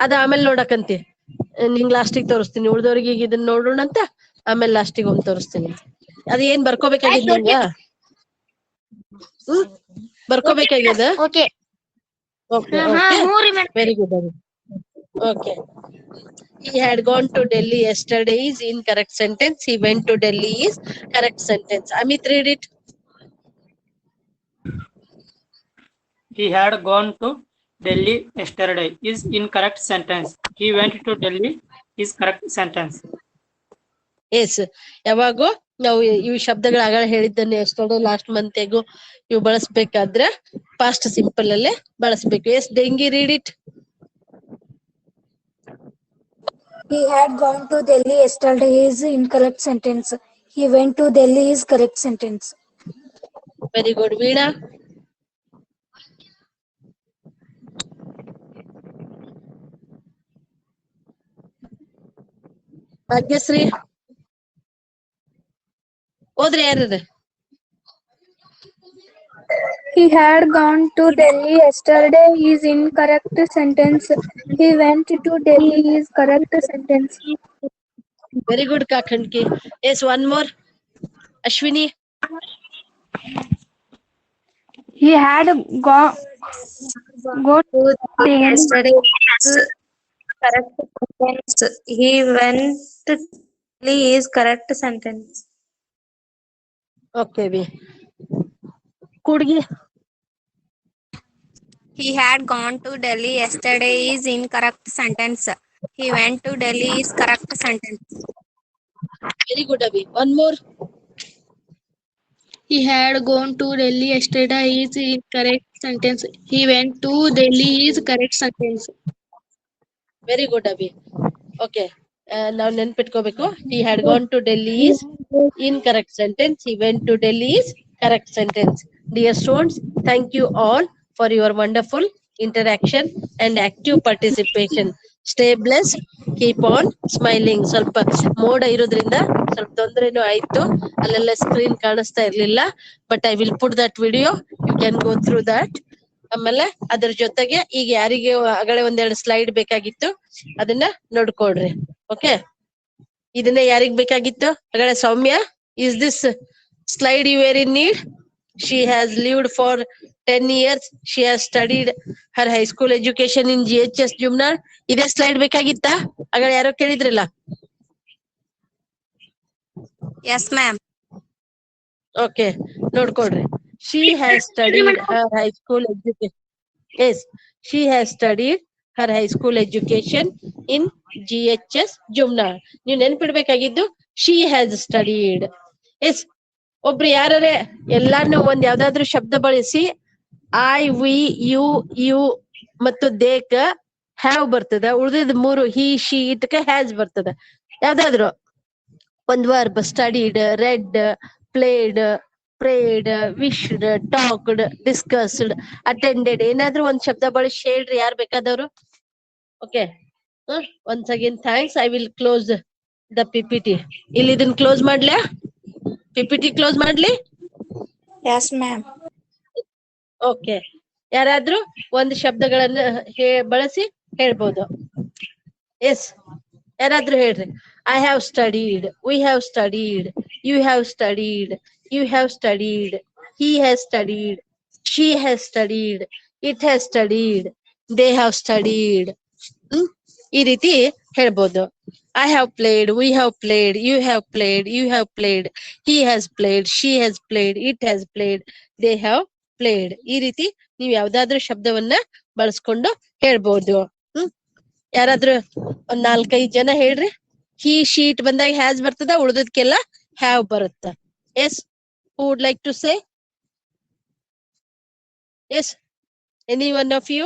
ಅದ ಆಮೇಲೆ ನೋಡಕಂತಿ, ನಿಂಗ್ ಲಾಸ್ಟಿಗೆ ತೋರಿಸ್ತೀನಿ. ಉಳ್ದವ್ರಿಗೆ ಈಗ ಇದನ್ನ ನೋಡೋಣ ಅಂತ, ಆಮೇಲೆ ಲಾಸ್ಟಿಗೆ ಒಮ್ಮೆ ತೋರಿಸ್ತೀನಿ. ಅದ ಏನ್ ಬರ್ಕೋಬೇಕಾಗಿದ್ ನಿಂಗ? ಬರ್ಕೋಬೇಕಾಗ್ಯದ? Okay. Okay, very good. Okay. He had gone to Delhi yesterday is incorrect sentence. He went to Delhi is correct sentence. Amit, read it. He had gone to Delhi yesterday is incorrect sentence. He went to Delhi is correct sentence. Yes. ಯಾವಾಗೋ ನಾವು ಇವು ಶಬ್ದಗಳು ಆಗಲೇ ಹೇಳಿದ್ದನ್ನು yesterday last month ago ಇವು ಬಳಸ್ಬೇಕಾದ್ರೆ past simple ಅಲ್ಲೇ ಬಳಸ್ಬೇಕು. Yes Dengi, read it. He had gone to Delhi yesterday is incorrect sentence. He went to Delhi is correct sentence. Very good. Veena. Bhagyashree ಹೋದ್ರಿ ಯಾರ್ರಿ? He had gone to Delhi yesterday is incorrect sentence. He went to Delhi is correct sentence. Very good, Kakhandki. Yes, one more. Ashwini. He had gone to Delhi Yesterday is correct sentence. He went to Delhi is correct sentence. Okay, we. Kudgi. He had gone to Delhi yesterday is incorrect sentence. He went to Delhi is correct sentence. Very good, Abhi. One more. He had gone to Delhi yesterday is incorrect sentence. He went to Delhi is correct sentence. Very good, Abhi. Okay. Now ನೆನ್ಪಿಟ್ಕೋಬೇಕು. He had gone to Delhi is incorrect sentence. He went to Delhi is correct sentence. Dear students, thank you all for your wonderful interaction and active participation. Stay blessed. Keep on smiling. ಸ್ವಲ್ಪ ಮೋಡ ಇರೋದ್ರಿಂದ ಸ್ವಲ್ಪ ತೊಂದರೆನೂ ಆಯ್ತು. ಅಲ್ಲೆಲ್ಲ screen ಕಾಣಿಸ್ತಾ ಇರ್ಲಿಲ್ಲ. But I will put that video. You can go through that. ಆಮೇಲೆ ಅದ್ರ ಜೊತೆಗೆ ಈಗ ಯಾರಿಗೆ ಆಗಲೇ ಒಂದೆರಡು ಸ್ಲೈಡ್ ಬೇಕಾಗಿತ್ತು ಅದನ್ನ ನೋಡ್ಕೊಡ್ರಿ. ಓಕೆ, ಇದನ್ನ ಯಾರಿಗ್ ಬೇಕಾಗಿತ್ತು? ಆಗಲೇ Soumya, is this slide you were in need? She has lived for 10 years. She has studied her high school education in GHS Jumnar. ಇದೇ ಸ್ಲೈಡ್ ಬೇಕಾಗಿತ್ತಾ? ಆಗಲೇ ಯಾರೋ ಕೇಳಿದ್ರಲ್ಲ. Yes, ma'am. Okay, ನೋಡ್ಕೊಡ್ರಿ. She has studied her high school education. Yes, she has studied her high school education in GHS Jumnar. ನೀವು ನೆನ್ಪಿಡ್ಬೇಕಾಗಿದ್ದು she has studied. Yes, ಒಬ್ರು ಯಾರೇ ಎಲ್ಲಾನು ಒಂದ್ ಯಾವ್ದಾದ್ರು ಶಬ್ದ ಬಳಸಿ ಐ, ವಿ, ಯು ಮತ್ತು ದೇಕ ಹ್ಯಾವ್ ಬರ್ತದ. ಉಳಿದಿದ್ ಮೂರು ಹಿ, ಶಿ, ಇಟ್ಕ ಹ್ಯಾಸ್ ಬರ್ತದ. ಯಾವ್ದಾದ್ರು ಒಂದ್ verb studied, red, played, prayed, wished, talked, discussed, attended ಏನಾದ್ರೂ ಒಂದ್ ಶಬ್ದ ಬಳಸಿ ಹೇಳ್ರಿ ಯಾರು ಬೇಕಾದವರು. Okay, once again thanks. I will close the PPT. ಇಲ್ಲಿ ಇದನ್ನ ಕ್ಲೋಸ್ ಮಾಡ್ಲಾ? PPT ಕ್ಲೋಸ್ ಮಾಡ್ಲಿ? Yes, ma'am. ಓಕೆ, ಯಾರಾದ್ರೂ ಒಂದು ಶಬ್ದಗಳನ್ನ ಬಳಸಿ ಹೇಳ್ಬೋದು. ಎಸ್, ಯಾರಾದ್ರೂ ಹೇಳ್ರಿ. I have studied, we have studied, you have studied, you have studied, he has studied, she has studied, it has studied, they have studied. ಈ ರೀತಿ ಹೇಳ್ಬೋದು. I have played, we have played, you have played, you have played, he has played, she has played, it has played, they have played. ಈ ರೀತಿ ನೀವ್ ಯಾವ್ದಾದ್ರು ಶಬ್ದವನ್ನ ಬಳಸ್ಕೊಂಡು ಹೇಳ್ಬೋದು. ಯಾರಾದ್ರೂ ಒಂದ್ 4-5 ಜನ ಹೇಳ್ರಿ. ಹಿ, ಶೀಟ್ ಬಂದಾಗ ಹ್ಯಾಸ್ ಬರ್ತದ, ಉಳ್ದದ್ಕೆಲ್ಲ ಹ್ಯಾವ್ ಬರುತ್ತ. Yes, who would like to say? Yes, any one of you?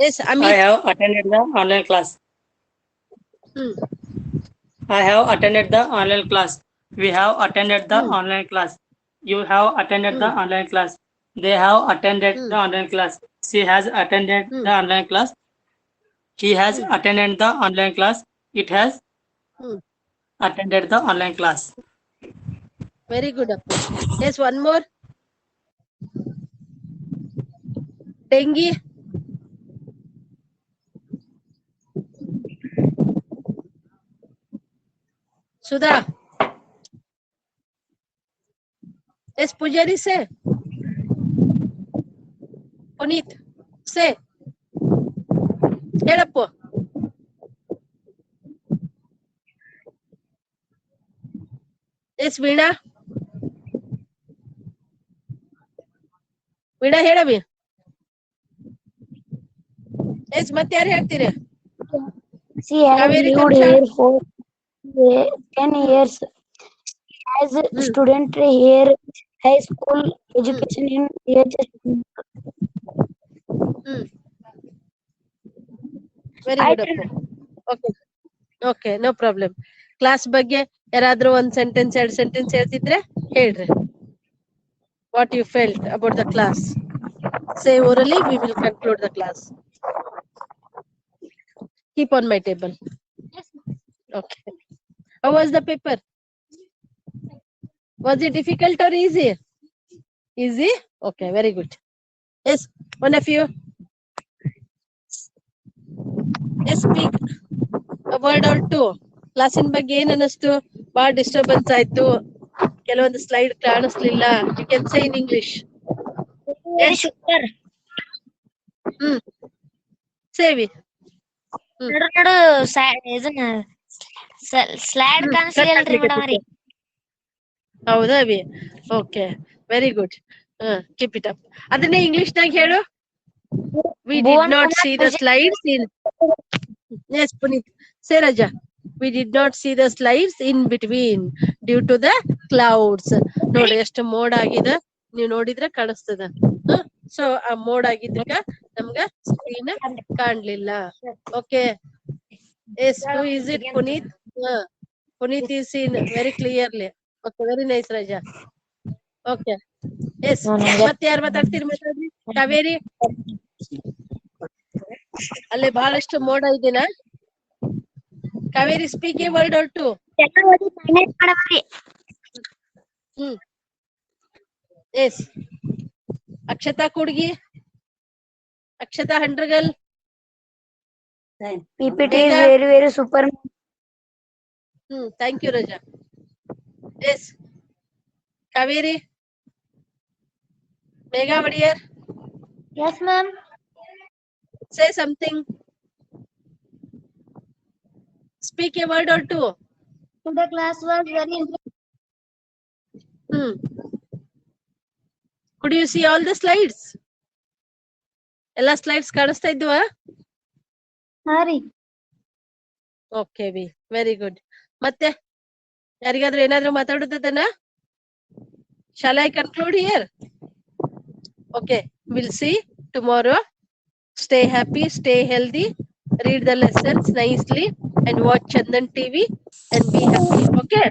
Yes, Amit. I have attended the online class. I have attended the online class. We have attended the online class. You have attended the online class. They have attended the online class. She has attended the online class. He has attended the online class. It has Hmm. attended the online class. Very good, Appu. Yes, one more. Dengue. Sudha. Yes, Pujari, say. Puneet, say. Helappu. Yes, Veena. Veena, ಹೇಳವಿ. Yes, ಮತ್ತೆ ಯಾರು ಹೇಳ್ತೀರಿ? She has Kaveri lived Kamsha. here for 10 years. She has student here high school education in DHS. Very good, Appu. Okay. Okay, no problem. Class ಬಗ್ಗೆ ಯಾರಾದ್ರೂ ಒಂದ್ sentence ಎರಡು sentence ಹೇಳ್ತಿದ್ರೆ ಹೇಳ್ರಿ. What you felt about the class. Say orally, we will conclude the class. Keep on my table. Okay. How was the paper? Was it difficult or easy? Easy? Okay, very good. Yes, one of you. Yes, speak a word or two. ಕ್ಲಾಸಿನ ಬಗ್ಗೆ ಏನ್ ಅನ್ನಿಸ್ತು? ಬಹಳ disturbance ಆಯ್ತು, ಕೆಲವೊಂದು slide ಕಾಣಿಸ್ಲಿಲ್ಲ. You can say in English. Very super. ಸೇವಿ. ನಡು ಇದನ್ನ ಸ್ಲೈಡ್ ಕಾಣಿಸ್ಲಿಲ್ರಿ ಮೇಡಮ್ ರೀ. ಹೌದಾ ಅವಿ? Okay, very good. Keep it up. ಅದನ್ನೇ ಇಂಗ್ಲಿಷ್ ನಾಗ ಹೇಳು. We did not see the slides in. Yes, Puneet. Say Raja. We did not see the slides in between due to the clouds. ನೋಡಿ ಎಷ್ಟು ಮೋಡ ಆಗಿದೆ, ನೀವು ನೋಡಿದ್ರೆ ಕಾಣಿಸ್ತದ. ಸೊ ಆ ಮೋಡ ಆಗಿದ್ದಕ್ಕ ನಮ್ಗ ಸ್ಕ್ರೀನ್ ಕಾಣ್ಲಿಲ್ಲ. Okay. Yes, who is it? Puneet. Puneet is seen very clearly. Okay, very nice, Raja. Okay. Yes. ಮತ್ತೆ ಯಾರು ಮಾತಾಡ್ತೀರಿ? ಮಾತಾಡ್ರಿ. ಕಾವೇರಿ. ಅಲ್ಲೇ ಬಹಳಷ್ಟು ಮೋಡ ಇದೆನಾ? Kaveri, speak a word or two. Yes. Akshata Kudgi. Akshata Handragal. PPT is very, very super. Thank you, Raja. Yes. Kaveri. Megha Vadiyar. Yes, ma'am. Say something. Speak a word or two. The class was very interesting. Could you see all the slides? ಎಲ್ಲ slides ಕಾಣಿಸ್ತಾ ಇದ್ವಾ? ಹಾ ರೀ. Okay we, very good. ಮತ್ತೆ ಯಾರಿಗಾದ್ರೂ ಏನಾದ್ರೂ ಮಾತಾಡೋದನ್ನ? Shall I conclude here? Okay, we'll see tomorrow. Stay happy, stay healthy, read the lessons nicely and watch Chandan TV and be happy. Okay.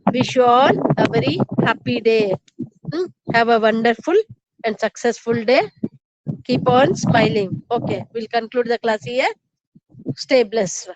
Wish you all a very happy day. Have a wonderful and successful day. Keep on smiling. Okay, we'll conclude the class here. Stay blessed.